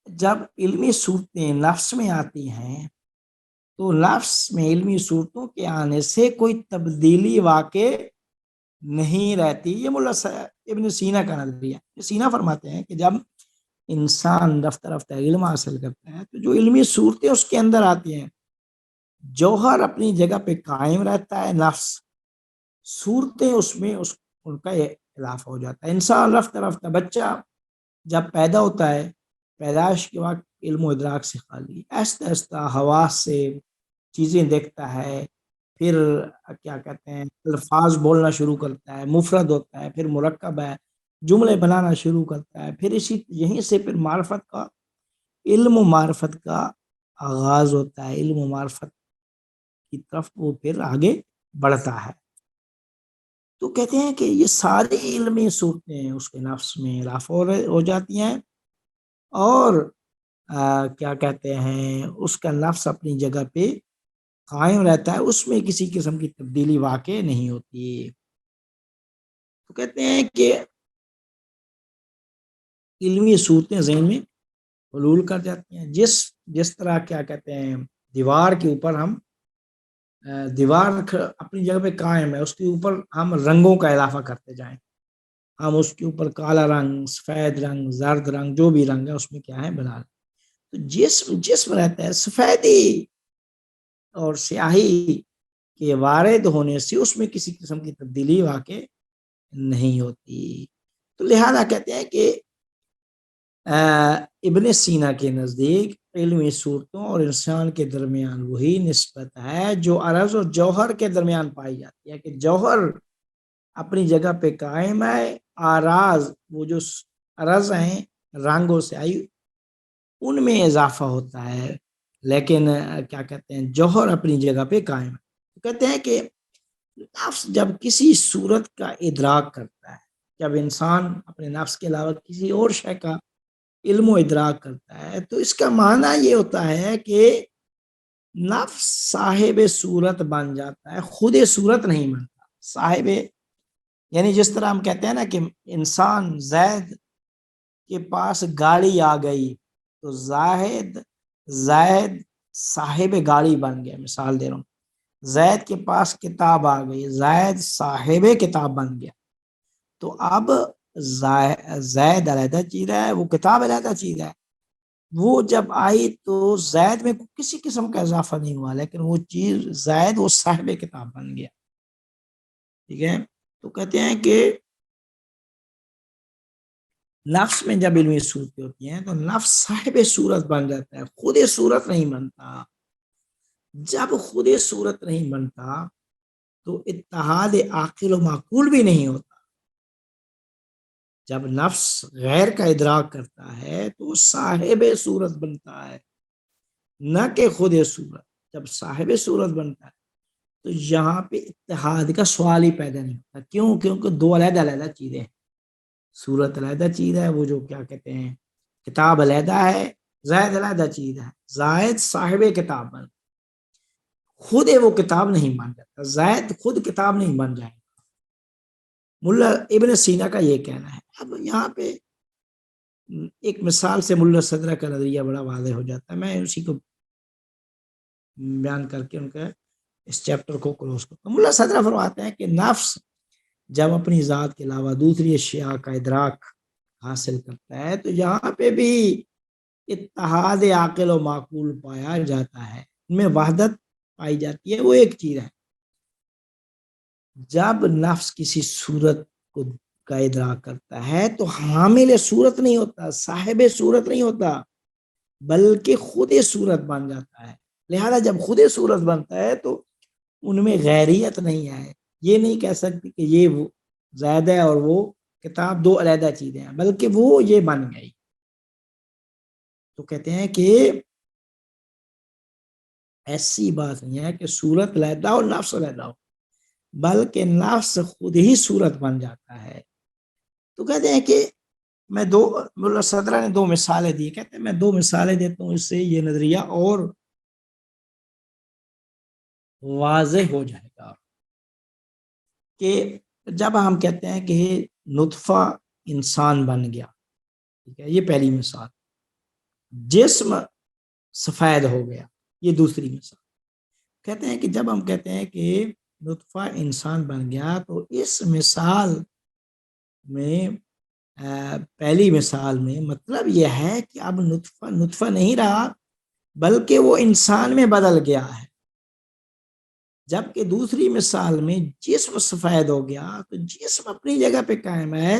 A: جب علمی صورتیں نفس میں آتی ہیں تو نفس میں علمی صورتوں کے آنے سے کوئی تبدیلی واقع نہیں رہتی. یہ ملا ابن سینا کا نظریہ. سینا فرماتے ہیں کہ جب انسان رفتہ رفتہ علم حاصل کرتا ہے تو جو علمی صورتیں اس کے اندر آتی ہیں، جوہر اپنی جگہ پہ قائم رہتا ہے، نفس صورتیں اس میں ان کا اضافہ ہو جاتا ہے. انسان رفتہ رفتہ بچہ جب پیدا ہوتا ہے پیدائش کے وقت علم و ادراک سے خالی، آہستہ آہستہ حواس سے چیزیں دیکھتا ہے، پھر کیا کہتے ہیں الفاظ بولنا شروع کرتا ہے، مفرد ہوتا ہے، پھر مرکب ہے، جملے بنانا شروع کرتا ہے، پھر یہیں سے پھر معرفت کا، علم و معرفت کا آغاز ہوتا ہے. علم و معرفت کی طرف وہ پھر آگے بڑھتا ہے. تو کہتے ہیں کہ یہ ساری علمی صورتیں اس کے نفس میں اضافہ ہو جاتی ہیں اور کیا کہتے ہیں اس کا نفس اپنی جگہ پہ قائم رہتا ہے، اس میں کسی قسم کی تبدیلی واقع نہیں ہوتی. تو کہتے ہیں کہ علمی صورتیں ذہن میں حلول کر جاتی ہیں. جس طرح کیا کہتے ہیں دیوار کے اوپر ہم دیوار اپنی جگہ پہ قائم ہے، اس کے اوپر ہم رنگوں کا اضافہ کرتے جائیں، ہم اس کے اوپر کالا رنگ، سفید رنگ، زرد رنگ، جو بھی رنگ ہے اس میں کیا ہے بنا لیں. تو جسم رہتا ہے، سفیدی اور سیاہی کے وارد ہونے سے اس میں کسی قسم کی تبدیلی واقع نہیں ہوتی. تو لہذا کہتے ہیں کہ ابن سینا کے نزدیک علمی صورتوں اور انسان کے درمیان وہی نسبت ہے جو عرض اور جوہر کے درمیان پائی جاتی ہے، کہ جوہر اپنی جگہ پہ قائم ہے، آراز وہ جو عرض ہیں رنگوں سے آئی ان میں اضافہ ہوتا ہے، لیکن کیا کہتے ہیں جوہر اپنی جگہ پہ قائم ہے. کہتے ہیں کہ نفس جب کسی صورت کا ادراک کرتا ہے، جب انسان اپنے نفس کے علاوہ کسی اور شے کا علم و ادراک کرتا ہے تو اس کا معنی یہ ہوتا ہے کہ نفس صاحب صورت بن جاتا ہے، خود صورت نہیں بنتا. صاحب یعنی جس طرح ہم کہتے ہیں نا کہ انسان زید کے پاس گاڑی آ گئی تو زید صاحب گاڑی بن گیا. مثال دے رہا ہوں، زید کے پاس کتاب آ گئی، زید صاحب کتاب بن گیا. تو اب زید علیحدہ چیز ہے، وہ کتاب علیحدہ چیز ہے. وہ جب آئی تو زید میں کسی قسم کا اضافہ نہیں ہوا، لیکن وہ چیز زید وہ صاحب کتاب بن گیا. ٹھیک ہے. تو کہتے ہیں کہ نفس میں جب علمی صورتیں ہوتی ہیں تو نفس صاحب صورت بن جاتا ہے، خود صورت نہیں بنتا. جب خود صورت نہیں بنتا تو اتحاد عاقل و معقول بھی نہیں ہوتا. جب نفس غیر کا ادراک کرتا ہے تو صاحب صورت بنتا ہے، نہ کہ خود صورت. جب صاحب صورت بنتا ہے تو یہاں پہ اتحاد کا سوال ہی پیدا نہیں ہوتا. کیوں؟ کیونکہ دو علیحدہ علیحدہ چیزیں ہیں. صورت علیحدہ چیز ہے، وہ جو کیا کہتے ہیں کتاب علیحدہ ہے، زائد علیحدہ چیز ہے. زائد صاحب کتاب بن، خود وہ کتاب نہیں بن جاتا، زائد خود کتاب نہیں بن جائے گا. ملا ابن سینا کا یہ کہنا ہے. اب یہاں پہ ایک مثال سے ملا صدرہ کا نظریہ بڑا واضح ہو جاتا ہے. میں اسی کو بیان کر کے ان کا اس چیپٹر کو کلوز کرتا ہوں. ملا صدرہ فرماتے ہیں کہ نفس جب اپنی ذات کے علاوہ دوسری اشیاء کا ادراک حاصل کرتا ہے تو یہاں پہ بھی اتحاد عاقل و معقول پایا جاتا ہے، ان میں وحدت پائی جاتی ہے. وہ ایک چیز ہے. جب نفس کسی صورت کو کا ادراک کرتا ہے تو حامل صورت نہیں ہوتا، صاحب صورت نہیں ہوتا، بلکہ خود صورت بن جاتا ہے. لہذا جب خود صورت بنتا ہے تو ان میں غیریت نہیں ہے. یہ نہیں کہہ سکتی کہ یہ وہ زائد ہے اور وہ کتاب دو علیحدہ چیزیں ہیں، بلکہ وہ یہ بن گئی. تو کہتے ہیں کہ ایسی بات نہیں ہے کہ صورت علیحدہ اور نفس علیحدہ ہو، بلکہ نفس خود ہی صورت بن جاتا ہے. تو کہتے ہیں کہ میں ملا صدرہ نے دو مثالیں دی. کہتے ہیں میں دو مثالیں دیتا ہوں، اس سے یہ نظریہ اور واضح ہو جائے گا. کہ جب ہم کہتے ہیں کہ نطفہ انسان بن گیا، ٹھیک ہے، یہ پہلی مثال. جسم سفید ہو گیا، یہ دوسری مثال. کہتے ہیں کہ جب ہم کہتے ہیں کہ نطفہ انسان بن گیا تو اس مثال میں پہلی مثال میں مطلب یہ ہے کہ اب نطفہ نہیں رہا، بلکہ وہ انسان میں بدل گیا ہے. جبکہ دوسری مثال میں جسم سفید ہو گیا تو جسم اپنی جگہ پہ قائم ہے،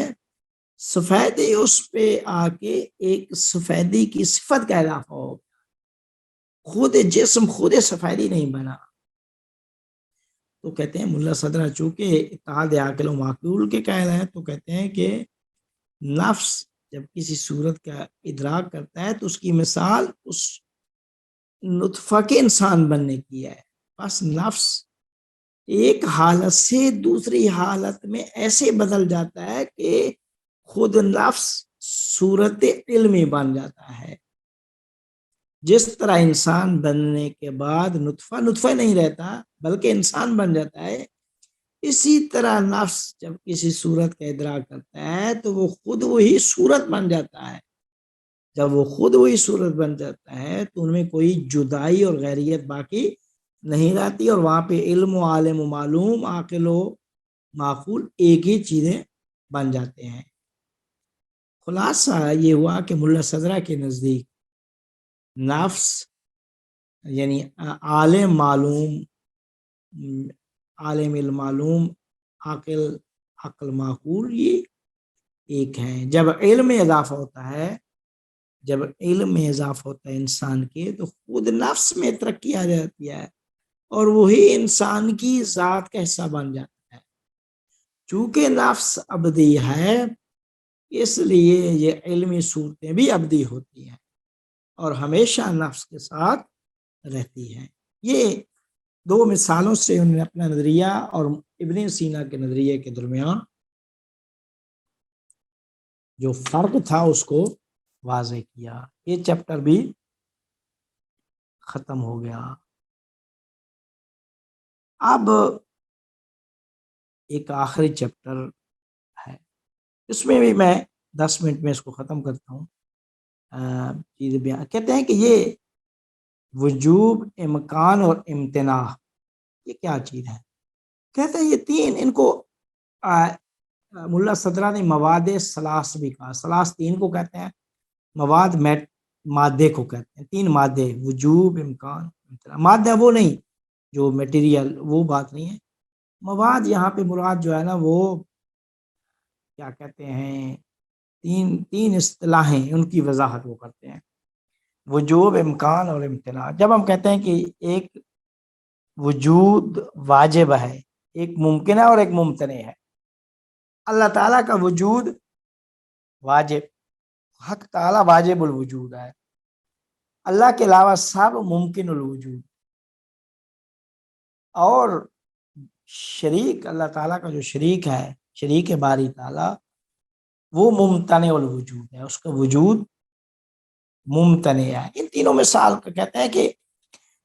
A: سفیدی اس پہ آ کے ایک سفیدی کی صفت کا اضافہ ہو گیا. خود جسم خود سفیدی نہیں بنا. تو کہتے ہیں ملا صدرہ چونکہ اتحاد عاقل و معقول کے قائل ہیں، تو کہتے ہیں کہ نفس جب کسی صورت کا ادراک کرتا ہے تو اس کی مثال اس نطفہ کے انسان بننے کی ہے. بس نفس ایک حالت سے دوسری حالت میں ایسے بدل جاتا ہے کہ خود نفس صورت علمی بن جاتا ہے. جس طرح انسان بننے کے بعد نطفہ نہیں رہتا بلکہ انسان بن جاتا ہے، اسی طرح نفس جب کسی صورت کا ادراک کرتا ہے تو وہ خود وہی صورت بن جاتا ہے. جب وہ خود وہی صورت بن جاتا ہے تو ان میں کوئی جدائی اور غیریت باقی نہیں رہتی، اور وہاں پہ علم و عالم و معلوم عاقل و معقول ایک ہی چیزیں بن جاتے ہیں. خلاصہ یہ ہوا کہ ملا صدرہ کے نزدیک نفس یعنی عالم معلوم، عالم علم معلوم، عقل معقول، یہ ایک ہیں. جب علم میں اضافہ ہوتا ہے، جب علم میں اضافہ ہوتا ہے انسان کے، تو خود نفس میں ترقی آ جاتی ہے اور وہی انسان کی ذات کا حصہ بن جاتا ہے. چونکہ نفس ابدی ہے اس لیے یہ علمی صورتیں بھی ابدی ہوتی ہیں اور ہمیشہ نفس کے ساتھ رہتی ہیں. یہ دو مثالوں سے انہوں نے اپنا نظریہ اور ابن سینا کے نظریے کے درمیان جو فرق تھا اس کو واضح کیا. یہ چیپٹر بھی ختم ہو گیا. اب ایک آخری چیپٹر ہے، اس میں بھی میں 10 منٹ میں اس کو ختم کرتا ہوں. چیز بیان کہتے ہیں کہ یہ وجوب، امکان اور امتناع یہ کیا چیز ہے. کہتے ہیں یہ تین، ان کو ملا صدرہ نے مواد ثلاث بھی کہا. ثلاث تین کو کہتے ہیں، مواد مادے کو کہتے ہیں. تین مادے، وجوب، امکان، امتناع. مادہ وہ نہیں جو میٹیریل، وہ بات نہیں ہے. مواد یہاں پہ مراد جو ہے نا وہ کیا کہتے ہیں، تین اصطلاحیں، ان کی وضاحت وہ کرتے ہیں، وجوب، امکان اور امتناع. جب ہم کہتے ہیں کہ ایک وجود واجب ہے، ایک ممکن ہے اور ایک ممتنع ہے. اللہ تعالیٰ کا وجود واجب، حق تعالیٰ واجب الوجود ہے. اللہ کے علاوہ سب ممکن الوجود، اور شریک اللہ تعالیٰ کا جو شریک ہے، شریک باری تعالیٰ، وہ ممتنع الوجود ہے، اس کا وجود ممتنع ہے۔ ان تینوں مثال کا کہتے ہیں کہ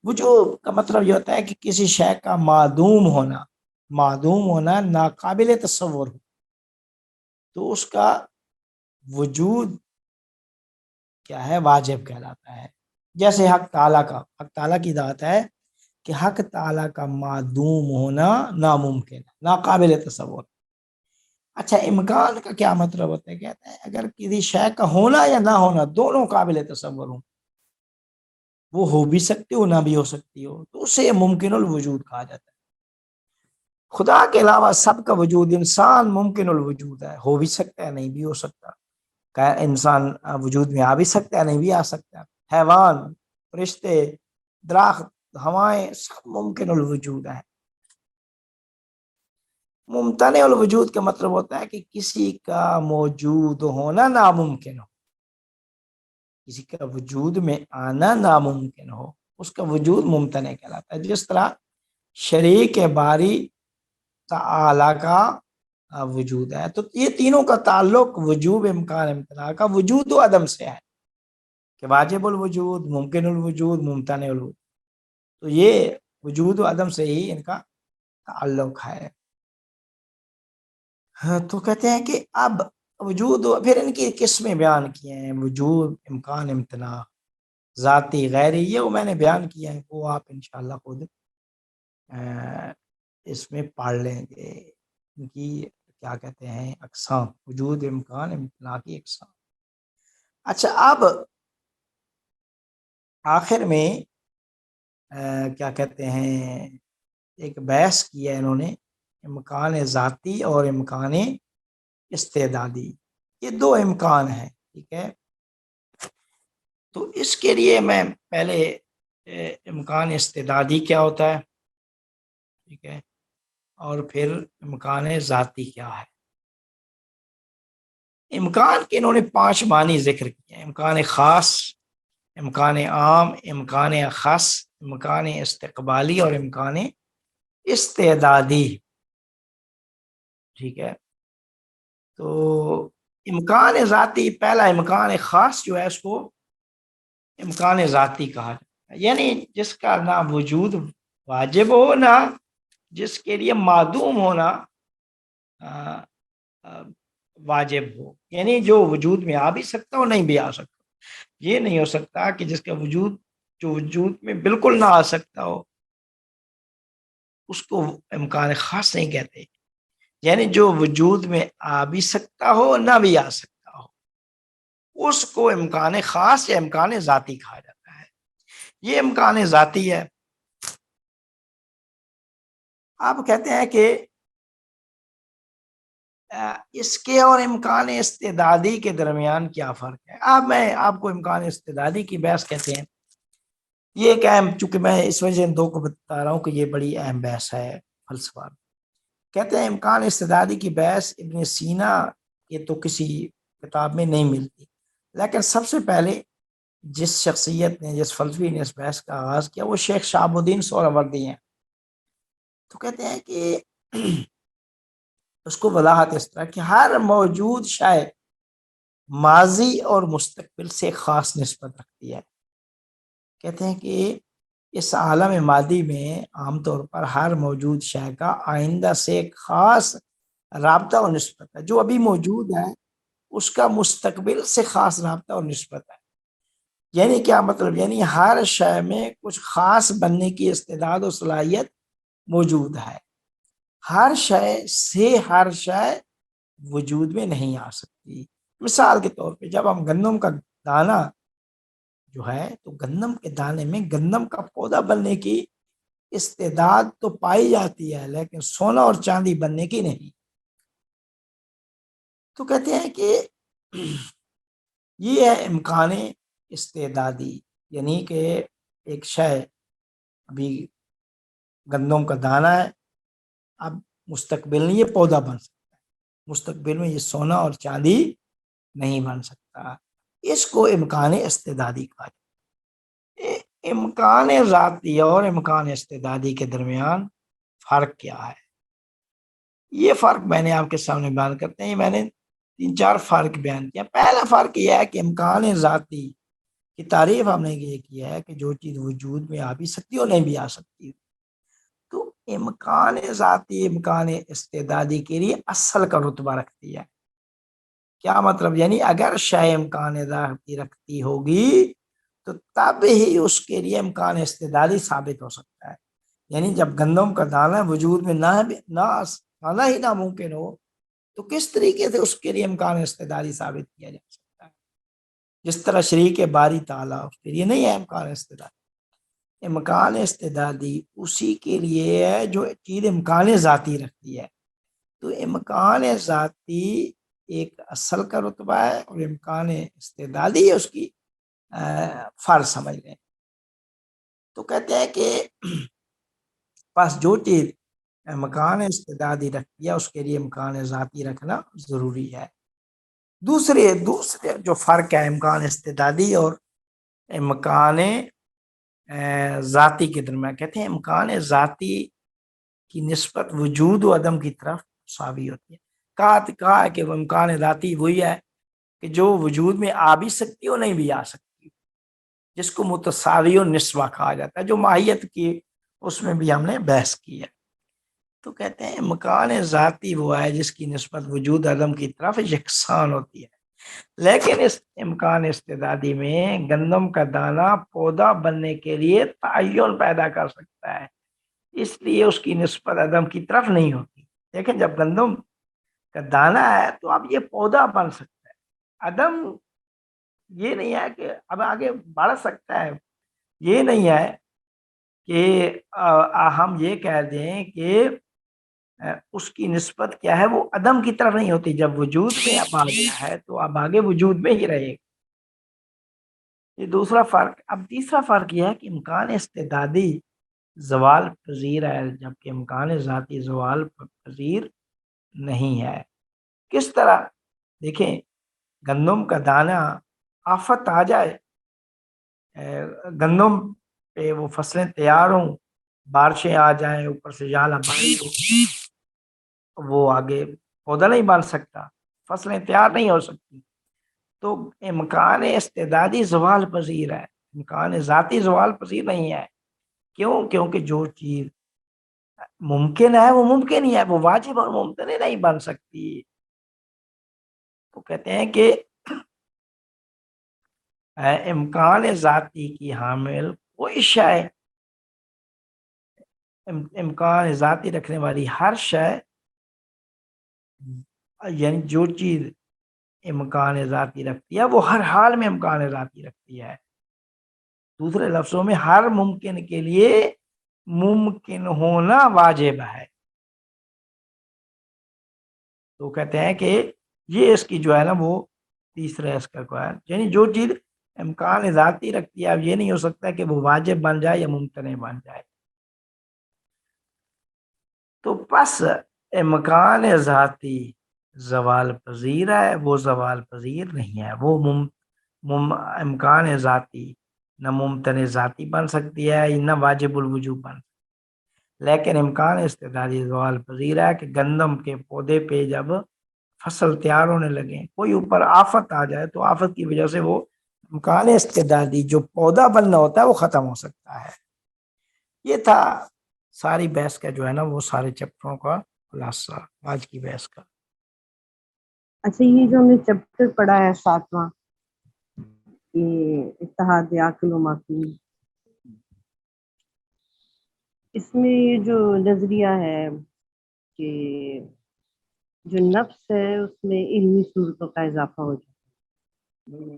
A: وجود کا مطلب یہ ہوتا ہے کہ کسی شے کا معدوم ہونا ناقابل تصور ہو، تو اس کا وجود کیا ہے؟ واجب کہلاتا ہے۔ جیسے حق تعالیٰ کی ذات ہے کہ حق تعالیٰ کا معدوم ہونا ناممکن ہے، ناقابل تصور۔ اچھا، امکان کا کیا مطلب ہوتا ہے؟ کہتے ہیں اگر کسی شے کا ہونا یا نہ ہونا دونوں قابل تصور ہوں، وہ ہو بھی سکتی ہو نہ بھی ہو سکتی ہو، تو اسے ممکن الوجود کہا جاتا ہے۔ خدا کے علاوہ سب کا وجود، انسان ممکن الوجود ہے، ہو بھی سکتا ہے نہیں بھی ہو سکتا، انسان وجود میں آ بھی سکتا ہے نہیں بھی آ سکتا، حیوان، فرشتے، درخت، ہوائیں، سب ممکن الوجود ہے۔ ممتنع الوجود کا مطلب ہوتا ہے کہ کسی کا موجود ہونا ناممکن ہو، کسی کا وجود میں آنا ناممکن ہو، اس کا وجود ممتنع کہلاتا ہے۔ جس طرح شریک باری تعالی کا وجود ہے، تو یہ تینوں کا تعلق وجوب، امکان، امتناع کا وجود و عدم سے ہے کہ واجب الوجود، ممکن الوجود، ممتنع الوجود، تو یہ وجود و عدم سے ہی ان کا تعلق ہے۔ تو کہتے ہیں کہ اب وجود، پھر ان کی قسمیں بیان کیے ہیں، وجود، امکان، امتناع، ذاتی، غیری، یہ وہ میں نے بیان کیا ہے، وہ آپ انشاءاللہ خود اس میں پڑھ لیں گے، ان کی کیا کہتے ہیں اقسام، وجود، امکان، امتناع کی اقسام۔ اچھا، اب آخر میں کیا کہتے ہیں ایک بحث کیا انہوں نے، امکان ذاتی اور امکان استعدادی، یہ دو امکان ہیں، ٹھیک ہے۔ تو اس کے لیے میں پہلے امکان استعدادی کیا ہوتا ہے، ٹھیک ہے، اور پھر امکان ذاتی کیا ہے۔ امکان کے انہوں نے 5 معنی ذکر کیے ہیں: امکان خاص، امکان عام، امکان خاص، امکان استقبالی اور امکان استعدادی، ٹھیک ہے۔ تو امکان ذاتی، پہلا امکان خاص جو ہے اس کو امکان ذاتی کہا جاتا ہے، یعنی جس کا نہ وجود واجب ہو نہ جس کے لیے معدوم ہونا واجب ہو، یعنی جو وجود میں آ بھی سکتا ہو نہیں بھی آ سکتا۔ یہ نہیں ہو سکتا کہ جس کا وجود، جو وجود میں بالکل نہ آ سکتا ہو، اس کو امکان خاص نہیں کہتے، یعنی جو وجود میں آ بھی سکتا ہو نہ بھی آ سکتا ہو، اس کو امکان خاص یا امکان ذاتی کہا جاتا ہے۔ یہ امکان ذاتی ہے۔ آپ کہتے ہیں کہ اس کے اور امکان استعدادی کے درمیان کیا فرق ہے؟ میں آپ کو امکان استعدادی کی بحث کہتے ہیں، یہ ایک اہم، چونکہ میں اس وجہ ان دو کو بتا رہا ہوں کہ یہ بڑی اہم بحث ہے فلسفہ۔ کہتے ہیں امکان استعدادی کی بحث ابن سینا یہ تو کسی کتاب میں نہیں ملتی، لیکن سب سے پہلے جس شخصیت نے، جس فلسفی نے اس بحث کا آغاز کیا، وہ شیخ شہاب الدین سہروردی ہیں۔ تو کہتے ہیں کہ اس کو وضاحت اس طرح کہ ہر موجود شے ماضی اور مستقبل سے خاص نسبت رکھتی ہے۔ کہتے ہیں کہ اس عالم مادی میں عام طور پر ہر موجود شے کا آئندہ سے ایک خاص رابطہ اور نسبت ہے، جو ابھی موجود ہے اس کا مستقبل سے خاص رابطہ اور نسبت ہے۔ یعنی کیا مطلب؟ یعنی ہر شے میں کچھ خاص بننے کی استعداد و صلاحیت موجود ہے، ہر شے سے ہر شے وجود میں نہیں آ سکتی۔ مثال کے طور پہ جب ہم گندم کا دانہ جو ہے، تو گندم کے دانے میں گندم کا پودا بننے کی استعداد تو پائی جاتی ہے، لیکن سونا اور چاندی بننے کی نہیں۔ تو کہتے ہیں کہ یہ ہے امکان استعدادی، یعنی کہ ایک شے ابھی گندم کا دانہ ہے، اب مستقبل میں یہ پودا بن سکتا ہے، مستقبل میں یہ سونا اور چاندی نہیں بن سکتا، اس کو امکان استعدادی کہا جاتا ہے۔ امکان ذاتی اور امکان استعدادی کے درمیان فرق کیا ہے؟ یہ فرق میں نے آپ کے سامنے بیان کرتے ہیں. میں نے 3-4 فرق بیان کیا. پہلا فرق یہ ہے کہ امکان ذاتی کی تعریف ہم نے یہ کیا ہے کہ جو چیز وجود میں آ بھی سکتی ہو نہیں بھی آ سکتی. تو امکان ذاتی امکان استعدادی کے لیے اصل کا رتبہ رکھتی ہے. کیا مطلب؟ یعنی اگر شے امکان ذاتی رکھتی ہوگی تو تب ہی اس کے لیے امکان استعدادی ثابت ہو سکتا ہے. یعنی جب گندم کا دانہ وجود میں نہ آنا ہی ناممکن ہو تو کس طریقے سے اس کے لیے امکان استعدادی ثابت کیا جا سکتا ہے؟ جس طرح شریک باری تعالیٰ اس کے لیے نہیں ہے امکان استعدادی. امکان استعدادی اسی کے لیے ہے جو چیز امکان ذاتی رکھتی ہے. تو امکان ذاتی ایک اصل کا رتبہ ہے اور امکان استعدادی اس کی فرض سمجھ لیں. تو کہتے ہیں کہ بس جو چیز امکان استعدادی رکھتی ہے اس کے لیے امکان ذاتی رکھنا ضروری ہے. دوسرے جو فرق ہے امکان استعدادی اور امکان ذاتی کے درمیان، کہتے ہیں امکان ذاتی کی نسبت وجود و عدم کی طرف مساوی ہوتی ہے. کہا ہے کہ وہ امکان ذاتی وہی ہے کہ جو وجود میں آ بھی سکتی ہو نہیں بھی آ سکتی، جس کو متساوی و نسبہ کہا جاتا ہے، جو ماہیت کی اس میں بھی ہم نے بحث کی ہے. تو کہتے ہیں امکان ذاتی وہ ہے جس کی نسبت وجود عدم کی طرف یکساں ہوتی ہے. لیکن اس امکان استعدادی میں گندم کا دانہ پودا بننے کے لیے تعین پیدا کر سکتا ہے، اس لیے اس کی نسبت عدم کی طرف نہیں ہوتی. لیکن جب گندم کا دانہ ہے تو اب یہ پودا بن سکتا ہے. عدم یہ نہیں ہے کہ اب آگے بڑھ سکتا ہے، یہ نہیں ہے کہ ہم یہ کہہ دیں کہ اس کی نسبت کیا ہے وہ عدم کی طرف نہیں ہوتی. جب وجود میں اب آ گیا ہے تو اب آگے وجود میں ہی رہے گا. یہ دوسرا فرق. اب تیسرا فرق یہ ہے کہ امکان استعدادی زوال پذیر ہے جبکہ امکان ذاتی زوال پذیر نہیں ہے. کس طرح؟ دیکھیں گندم کا دانہ آفت آ جائے، گندم پہ وہ فصلیں تیار ہوں، بارشیں آ جائیں، اوپر سے ژالہ باری ہو، وہ آگے پودا نہیں بن سکتا، فصلیں تیار نہیں ہو سکتی. تو امکان استعدادی زوال پذیر ہے، امکان ذاتی زوال پذیر نہیں ہے. کیوں؟ کیونکہ جو چیز ممکن ہے وہ ممکن ہی ہے، وہ واجب اور ممکن نہیں بن سکتی. تو کہتے ہیں کہ امکان ذاتی کی حامل کوئی شے، امکان ذاتی رکھنے والی ہر شے، یعنی جو چیز امکان ذاتی رکھتی ہے وہ ہر حال میں امکان ذاتی رکھتی ہے. دوسرے لفظوں میں ہر ممکن کے لیے ممکن ہونا واجب ہے. تو کہتے ہیں کہ یہ اس کی جو ہے نا وہ تیسرا اس کا ہے، یعنی جو چیز امکان ذاتی رکھتی ہے اب یہ نہیں ہو سکتا کہ وہ واجب بن جائے یا ممتنع بن جائے. تو پس امکان ذاتی زوال پذیر ہے، وہ زوال پذیر نہیں ہے. وہ امکان ذاتی نہ ممتنع ذاتی بن سکتی ہے نہ واجب الوجوب بن سکتی. لیکن امکان استعدادی زوال پذیر ہے کہ گندم کے پودے پہ جب فصل تیار ہونے لگے، کوئی اوپر آفت آ جائے تو آفت کی وجہ سے وہ امکان استعدادی جو پودا بننا ہوتا ہے وہ ختم ہو سکتا ہے. یہ تھا ساری بحث کا جو ہے نا وہ سارے چیپٹروں کا خلاصہ آج کی بحث کا.
D: اچھا، یہ جو ہم نے چیپٹر پڑھا ہے 7واں اتحاد عقل و معقول، اس میں یہ جو نظریہ ہے کہ جو نفس ہے اس میں علمی صورتوں کا اضافہ ہو جاتا ہے.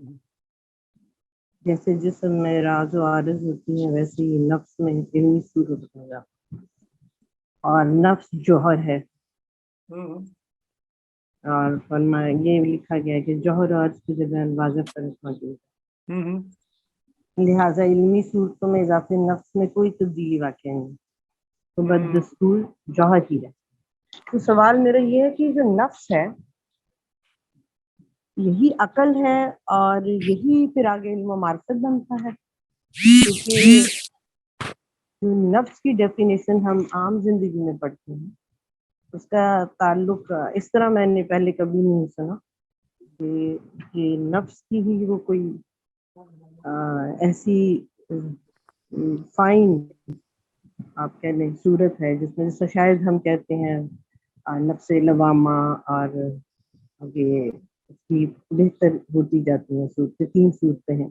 D: جیسے جسم میں راز و عارض ہوتی ہیں ویسے ہی نفس میں علمی صورت کا اضافہ، اور نفس جوہر ہے. اور فرمایا یہ لکھا گیا ہے کہ جوہر اور عرض کے درمیان واضح فرق موجود ہے، لہٰذا علمی صورتوں میں اضافے نفس میں کوئی تبدیلی واقع نہیں، تو بدستور جوہر ہی ہے. تو سوال میرا یہ ہے کہ جو نفس ہے یہی عقل ہے اور یہی پھر آگے علم و معرفت بنتا ہے، کیونکہ نفس کی ڈیفینیشن ہم عام زندگی میں پڑھتے ہیں اس کا تعلق اس طرح میں نے پہلے کبھی نہیں سنا کہ یہ نفس کی ہی وہ کوئی ایسی فائن آپ کہہ لیں صورت ہے جس میں جیسے شاید ہم کہتے ہیں نفس لوامہ، اور یہ اس کی بہتر ہوتی جاتی ہیں صورتیں، 3 صورتیں ہیں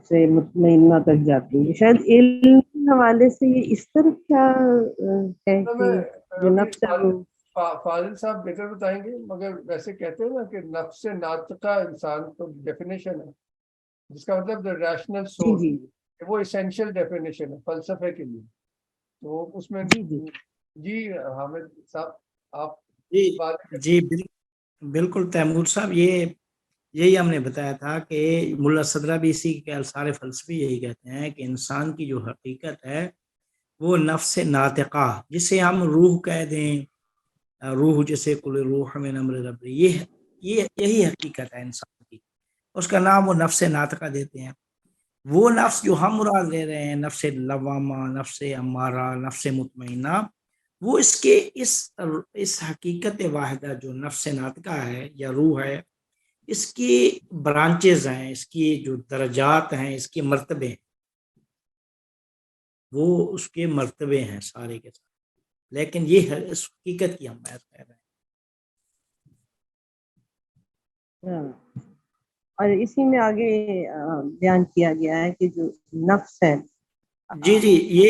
D: سے مطمئنہ تک جاتی ہے. شاید علم کے حوالے سے یہ اس طرح کیا ہے کہ جو نفس ہے وہ
C: فاضل صاحب بہتر بتائیں گے، مگر ویسے کہتے ہیں نا کہ نفس ناطقہ انسان تو ڈیفینیشن ہے، جس کا مطلب ریشنل سورس،
D: جی
C: وہ اسینشیل ڈیفینیشن ہے فلسفے کے لیے. تو اس میں
D: جی جی
C: جی حامد صاحب آپ
A: جی
C: بات
A: جی بالکل تیمور صاحب، یہی ہم نے بتایا تھا کہ ملا صدرہ بھی اسی کے سارے فلسفی یہی کہتے ہیں کہ انسان کی جو حقیقت ہے وہ نفس ناطقہ، جسے ہم روح کہہ دیں، روح جسے کل روح من امر ربی، یہی حقیقت ہے انسان کی، اس کا نام وہ نفس ناطقہ دیتے ہیں. وہ نفس جو ہم مراد لے رہے ہیں، نفس لوامہ، نفس امارہ، نفس مطمئنہ، وہ اس حقیقت واحدہ جو نفس ناطقہ ہے یا روح ہے، اس کی برانچز ہیں، اس کی جو درجات ہیں، اس کے مرتبے ہیں، وہ اس کے مرتبے ہیں سارے کے سارے. لیکن یہ ہے اس حقیقت کی ہم بات کر رہے ہیں.
D: اور اسی میں آگے بیان کیا گیا ہے کہ جو نفس ہے،
A: جی یہ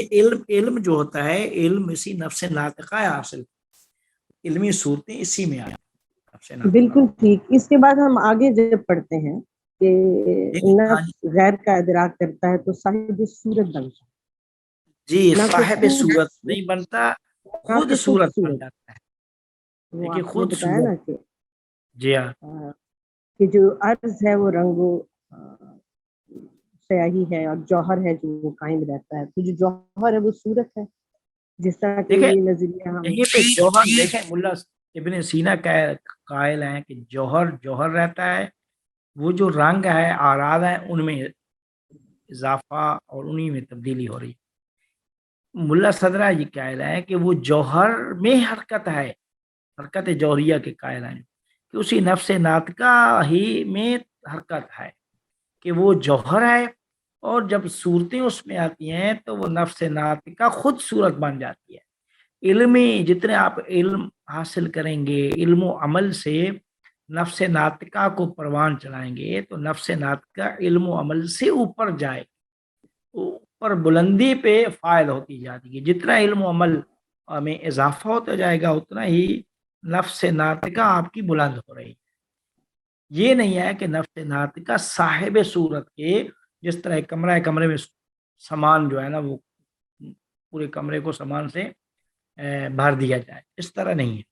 A: علم جو ہوتا ہے، علم اسی نفس ناطقہ ہے حاصل، علمی صورتیں اسی میں آئی.
D: بالکل ٹھیک. اس کے بعد ہم آگے جب پڑھتے ہیں کہ نفس غیر کا ادراک کرتا ہے تو صاحب صورت بنتا ہے.
A: جی صاحب صورت نہیں بنتا، خود صورت بن جاتا ہے.
D: وہ آپ نے بتایا نا کہ
A: جی ہاں،
D: کہ جو عرض ہے وہ رنگ و سیاہی ہے، اور جوہر ہے جو وہ قائم رہتا ہے. تو جو جوہر ہے وہ صورت ہے، جس طرح کہ یہ نظریہ ہم
A: یہیں پہ جوہر دیکھیں، ملا ابن سینا قائل ہیں کہ جوہر رہتا ہے، وہ جو رنگ ہے، اعراض ہیں، ان میں اضافہ اور انہی میں تبدیلی ہو رہی. ملا صدرہ یہ قائل ہے کہ وہ جوہر میں حرکت ہے، حرکت جوہریہ کے قائل ہیں کہ اسی نفس ناطقہ ہی میں حرکت ہے، کہ وہ جوہر ہے، اور جب صورتیں اس میں آتی ہیں تو وہ نفس ناطقہ خود صورت بن جاتی ہے. علمی جتنے آپ علم حاصل کریں گے، علم و عمل سے نفس ناطقہ کو پروان چڑھائیں گے تو نفس ناطقہ علم و عمل سے اوپر جائے، اوپر بلندی پہ فائل ہوتی جاتی ہے. جتنا علم و عمل میں اضافہ ہوتا جائے گا اتنا ہی نفس ناطقہ آپ کی بلند ہو رہی ہے. یہ نہیں ہے کہ نفس ناطقہ صاحب صورت کے، جس طرح کمرے میں سامان جو ہے نا وہ پورے کمرے کو سامان سے بھر دیا جائے، اس طرح نہیں ہے.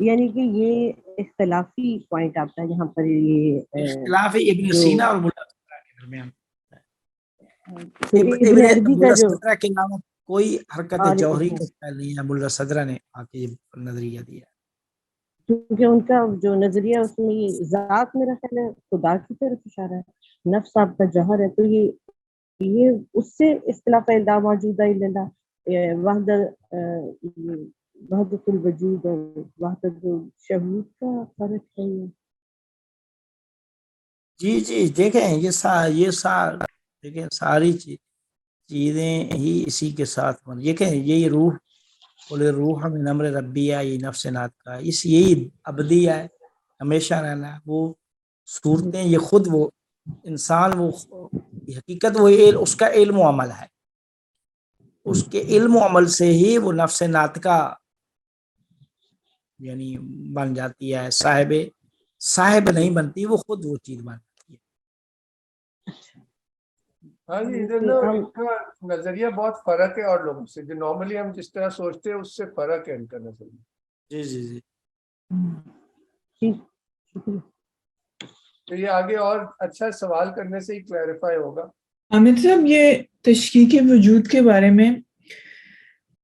D: یعنی کہ یہ اختلافی پوائنٹ آتا ہے جہاں پر یہ
A: اختلاف ابن سینا اور ملا صدرہ کے درمیان.
D: ابن عربی کا
A: ملا
D: جو
A: صدرہ کے نام کوئی حرکت جوہری کا خیال نہیں ہے، ملا صدرہ نے آ کے نظریہ دیا.
D: کیونکہ ان کا جو نظریہ اس میں یہ ذات میرا خیال ہے خدا کی طرف اشارہ ہے، نفس آپ کا جوہر ہے، تو یہ اس سے اختلاف لا موجودہ الا اللہ، وحدت الوجود اور وحدت الشہود کا فرق ہے.
A: جی دیکھیں یہ دیکھیں ساری چیزیں ہی اسی کے ساتھ دیکھیں یہی روح من امر ربیہ، یہ نفس ناطقہ، یہی ابدی ہے، ہمیشہ رہنا. وہ صورتیں یہ خود وہ انسان، وہ حقیقت، وہ اس کا علم و عمل ہے، اس کے علم و عمل سے ہی وہ نفس ناطقہ یعنی بن جاتی ہے. صاحب نہیں بنتی، وہ خود وہ چیز بن جاتی ہے.
C: ہاں جی، ادھر نا ان کا نظریہ بہت فرق ہے اور لوگوں سے، جو نارملی ہم جس طرح سوچتے ہیں اس سے فرق ہے ان کا نظریہ.
A: جی
C: تو یہ آگے اور اچھا سوال کرنے سے ہی کلیریفائی ہوگا.
B: حامد صاحب، یہ تشکیک وجود کے بارے میں،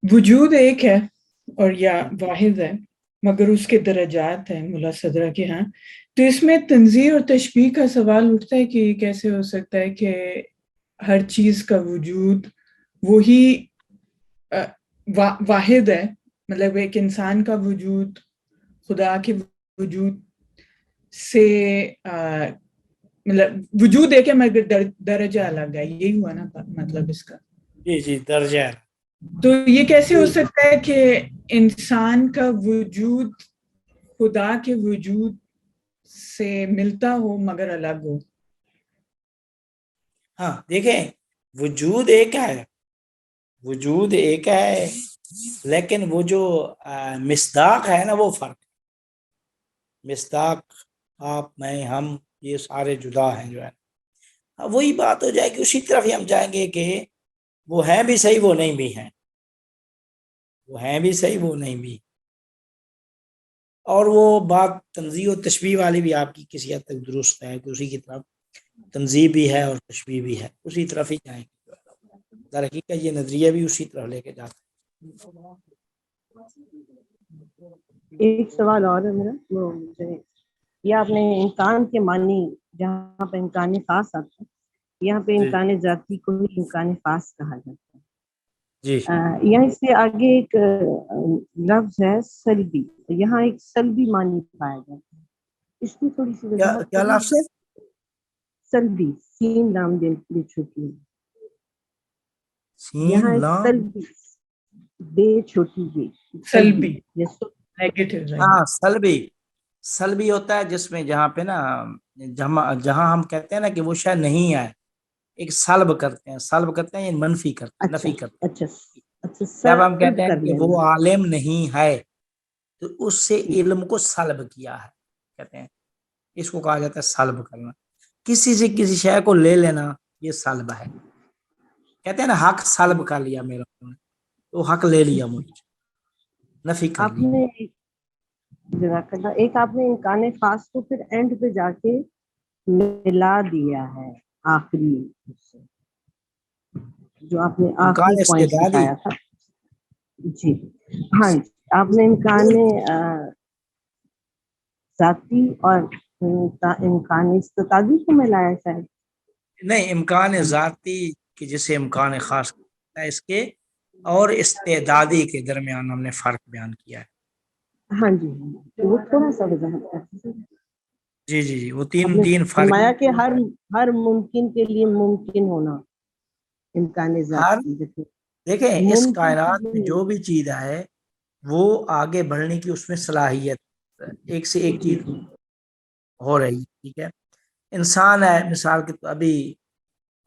B: وجود ایک ہے اور یا واحد ہے، مگر اس کے درجات ہیں ملا صدرہ کے ہاں. تو اس میں تنزیہ اور تشبیہ کا سوال اٹھتا ہے کہ یہ کیسے ہو سکتا ہے کہ ہر چیز کا وجود وہی واحد ہے مطلب ایک انسان کا وجود خدا کے وجود سے مطلب وجود ایک ہے مگر درجہ الگ ہے، یہی ہوا نا مطلب اس کا؟
A: جی جی درجہ ہے.
B: تو یہ کیسے ہو سکتا ہے کہ انسان کا وجود خدا کے وجود سے ملتا ہو مگر الگ ہو؟
A: ہاں دیکھیں وجود ایک ہے، وجود ایک ہے، لیکن وہ جو مصداق ہے نا وہ فرق ہے. مصداق آپ میں ہم یہ سارے جدا ہیں جو ہے. وہی بات ہو جائے گی، اسی طرف ہی ہم جائیں گے کہ وہ ہیں بھی صحیح وہ نہیں بھی ہیں، وہ ہیں بھی صحیح وہ نہیں بھی. اور وہ بات تنزیہ و تشبیہ والی بھی آپ کی کسی حد تک درست ہے کہ اسی کی طرف تنزیہ بھی ہے اور تشبیہ بھی ہے، اسی طرف ہی جائیں گے. در حقیقت یہ نظریہ بھی اسی طرف لے کے جاتا ہے.
D: ایک سوال اور ہے میرا، وہ یہ آپ نے امکان کے معنی جہاں پہ امکان خاص آتا ہے، یہاں پہ امکان ذاتی کو ہی امکان خاص کہا جاتا ہے.
A: جی
D: یہاں اس سے آگے ایک لفظ ہے سلبی، یہاں ایک سلبی معنی پایا جاتا ہے، اس کی تھوڑی سی وضاحت
A: کیا لفظ ہے؟
D: سلبی، سین لام دے چھوٹی ہے،
A: سین
D: یہاں ایک
A: لام
D: سلبی بے چھوٹی بے
B: سلبی
D: جیسے
B: نیگیٹو.
A: ہاں سلبی، سلبی ہوتا ہے جس میں جہاں پہ نا جہاں ہم کہتے ہیں نا کہ وہ شاید نہیں ہے، ایک سلب کرتے ہیں، سلب کرتے ہیں یعنی منفی کرتے ہیں،
D: اچھا
A: نفی کرتے ہیں.
D: اچھا اچھا
A: جب ہم
D: سلب
A: کہتے ہیں
D: کر
A: کہ وہ
D: لینا.
A: عالم نہیں ہے تو اس سے علم کو سلب کیا ہے، کہتے ہیں اس کو کہا جاتا ہے سلب کرنا. کسی سے کسی شے کو لے لینا یہ سلب ہے. کہتے ہیں نا حق سلب کر لیا میرا، تو حق لے لیا مجھے، نفی کر
D: آپ
A: لی.
D: نے جزاک اللہ، ایک آپ نے امکان خاص کو پھر اینڈ پہ جا کے ملا دیا ہے آخری سے، جو آپ نے آخری
A: امکان
D: پوائنٹ
A: استعدادی،
D: بتایا تھا. جی ہاں جی، آپ نے امکان ذاتی اور امکان استعدادی کو ملایا شاید.
A: نہیں امکان ذاتی کہ جسے امکان خاص ہے اس کے اور استعدادی کے درمیان ہم نے فرق بیان کیا ہے.
D: ہاں جی وہ تھوڑا سا وضاحت کرتے.
A: جی جی جی وہ
D: آپ نے
A: تین فرق.
D: فرمایا کہ ہر ممکن کے لیے ممکن ہونا امکان
A: ہر
D: ذاتی،
A: دیکھیں اس
D: ممکن کے
A: کائنات میں
D: لیے
A: جو بھی چیز ہے وہ آگے بڑھنے کی اس میں صلاحیت ایک سے ایک
D: جی
A: چیز ہو رہی ہے. ٹھیک ہے، انسان ہے مثال کے تو ابھی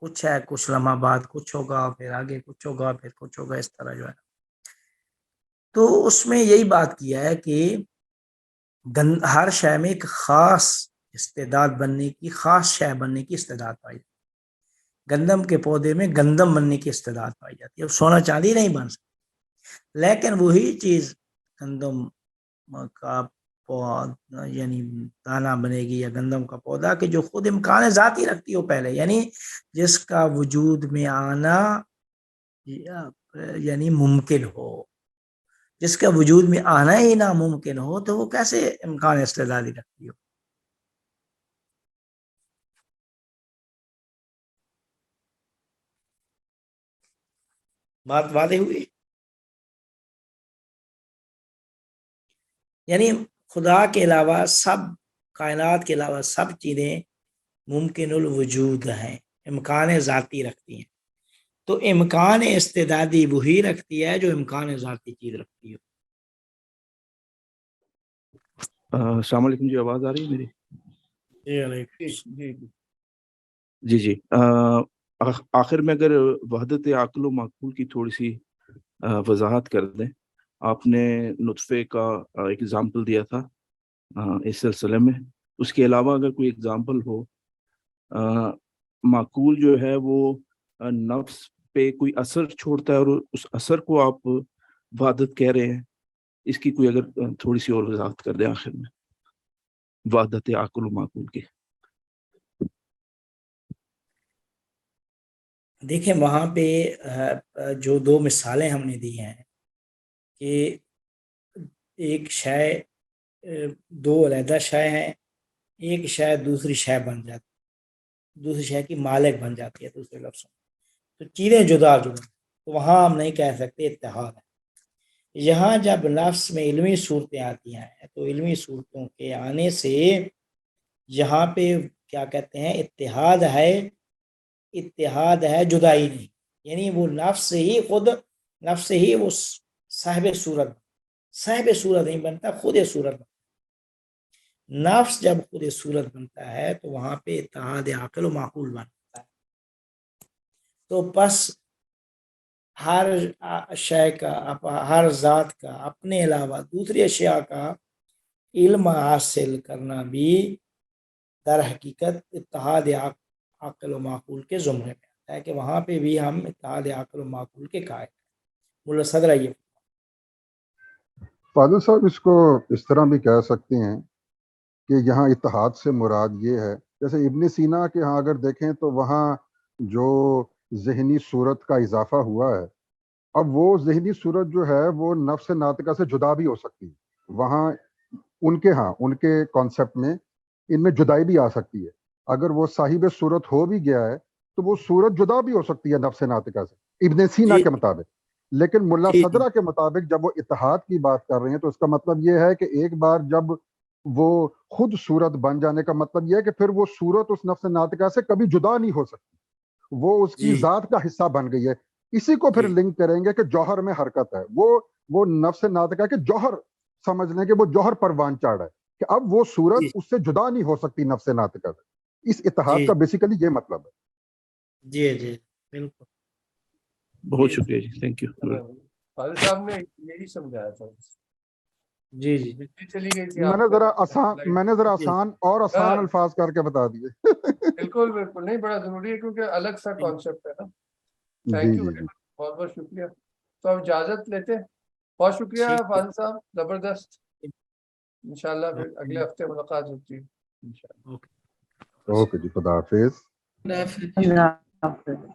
A: کچھ ہے، کچھ لمحہ بعد کچھ ہوگا، پھر آگے کچھ ہوگا، پھر کچھ ہوگا، اس طرح جو ہے. تو اس میں یہی بات کیا ہے کہ ہر شے میں ایک خاص استعداد بننے کی، خاص شے بننے کی استعداد پائی جاتی ہے. گندم کے پودے میں گندم بننے کی استعداد پائی جاتی ہے. اب سونا چاندی نہیں بن سکتی، لیکن وہی چیز گندم کا یعنی دانا بنے گی یا گندم کا پودا کہ جو خود امکان ذاتی رکھتی ہو پہلے، یعنی جس کا وجود میں آنا یعنی ممکن ہو. جس کا وجود میں آنا ہی ناممکن ہو تو وہ کیسے امکان استعدادی رکھتی ہو. بات واضح ہوئی؟ یعنی خدا کے علاوہ سب، کائنات کے علاوہ سب چیزیں ممکن الوجود ہیں، امکان ذاتی رکھتی ہیں. تو امکان استعدادی وہی رکھتی ہے جو امکان ذاتی چیز رکھتی ہے.
E: السلام علیکم جی، آواز آ رہی ہے میری؟ جی جی آخر میں اگر وحدت عقل و معقول کی تھوڑی سی وضاحت کر دیں. آپ نے نطفے کا ایگزامپل دیا تھا اس سلسلے میں، اس کے علاوہ اگر کوئی ایگزامپل ہو، معقول جو ہے وہ نفس پہ کوئی اثر چھوڑتا ہے اور اس اثر کو آپ وحدت کہہ رہے ہیں، اس کی کوئی اگر تھوڑی سی اور وضاحت کر دیں آخر میں وحدت عقل و معقول کی.
A: دیکھیں وہاں پہ جو دو مثالیں ہم نے دی ہیں کہ ایک شے، دو علیحدہ شے ہیں، ایک شے دوسری شے بن جاتی، دوسری شے کی مالک بن جاتی ہے دوسرے لفظوں، تو چیزیں جدا جدا، تو وہاں ہم نہیں کہہ سکتے اتحاد ہے. یہاں جب نفس میں علمی صورتیں آتی ہیں تو علمی صورتوں کے آنے سے یہاں پہ کیا کہتے ہیں اتحاد ہے جدائی نہیں. یعنی وہ نفس ہی وہ صاحب صورت نہیں بنتا، خود صورت بنتا. نفس جب خود صورت بنتا ہے تو وہاں پہ اتحاد عقل و معقول بنتا ہے. تو بس ہر شے کا ہر ذات کا اپنے علاوہ دوسری اشیاء کا علم حاصل کرنا بھی در حقیقت اتحاد عقل و معقول کے زمرے میں آتا ہے کہ وہاں پہ بھی ہم اتحاد عقل و معقول کے قائل ہیں. ملا صدر یہ
F: فاضل صاحب اس کو اس طرح بھی کہہ سکتے ہیں کہ یہاں اتحاد سے مراد یہ ہے، جیسے ابن سینا کے ہاں اگر دیکھیں تو وہاں جو ذہنی صورت کا اضافہ ہوا ہے، اب وہ ذہنی صورت جو ہے وہ نفس ناطقہ سے جدا بھی ہو سکتی ہے. وہاں ان کے کانسیپٹ میں ان میں جدائی بھی آ سکتی ہے. اگر وہ صاحب صورت ہو بھی گیا ہے تو وہ صورت جدا بھی ہو سکتی ہے نفس ناطقہ سے ابن سینا
A: جی
F: کے مطابق. لیکن ملا
A: جی
F: صدرہ کے مطابق جب وہ اتحاد کی بات کر رہے ہیں تو اس کا مطلب یہ ہے کہ ایک بار جب وہ خود صورت بن جانے کا مطلب یہ ہے کہ پھر وہ صورت اس نفس ناطقہ سے کبھی جدا نہیں ہو سکتی، وہ اس کی
A: جی
F: ذات کا حصہ بن گئی ہے. اسی کو پھر
A: جی
F: لنک کریں گے کہ جوہر میں حرکت ہے، وہ نفس ناطقہ کے جوہر سمجھ لیں کہ وہ جوہر پروان چڑھ ہے کہ اب وہ صورت
A: جی
F: اس سے جدا نہیں ہو سکتی نفس ناطقہ سے. اس اتحاد
A: جی
F: کا بیسیکلی یہ مطلب ہے.
A: جی بالکل.
E: بہت شکریہ جی، تھینک یو.
C: فاضل صاحب نے یہی سمجھایا تھا.
A: جی
C: بجلی چلی گئی تھی
F: میں
C: آپ
F: نے
C: کو.
F: ذرا
A: جی
F: آسان الفاظ کر کے بتا دیے.
C: بالکل نہیں، بڑا ضروری ہے کیونکہ الگ سا کانسیپٹ ہے نا.
F: جی
C: تھینک یو
F: جی
C: ویری
F: جی
C: مچ، بہت بہت شکریہ. تو اب اجازت لیتے ہیں. بہت شکریہ
A: ٹھیک ہے.
C: فاضل صاحب، زبردست. انشاءاللہ پھر اگلے ہفتے ملاقات ہوتی ہے انشاءاللہ.
A: اوکے.
F: اوکے جی، خدا حافظ.
B: اللہ حافظ.
D: اللہ حافظ.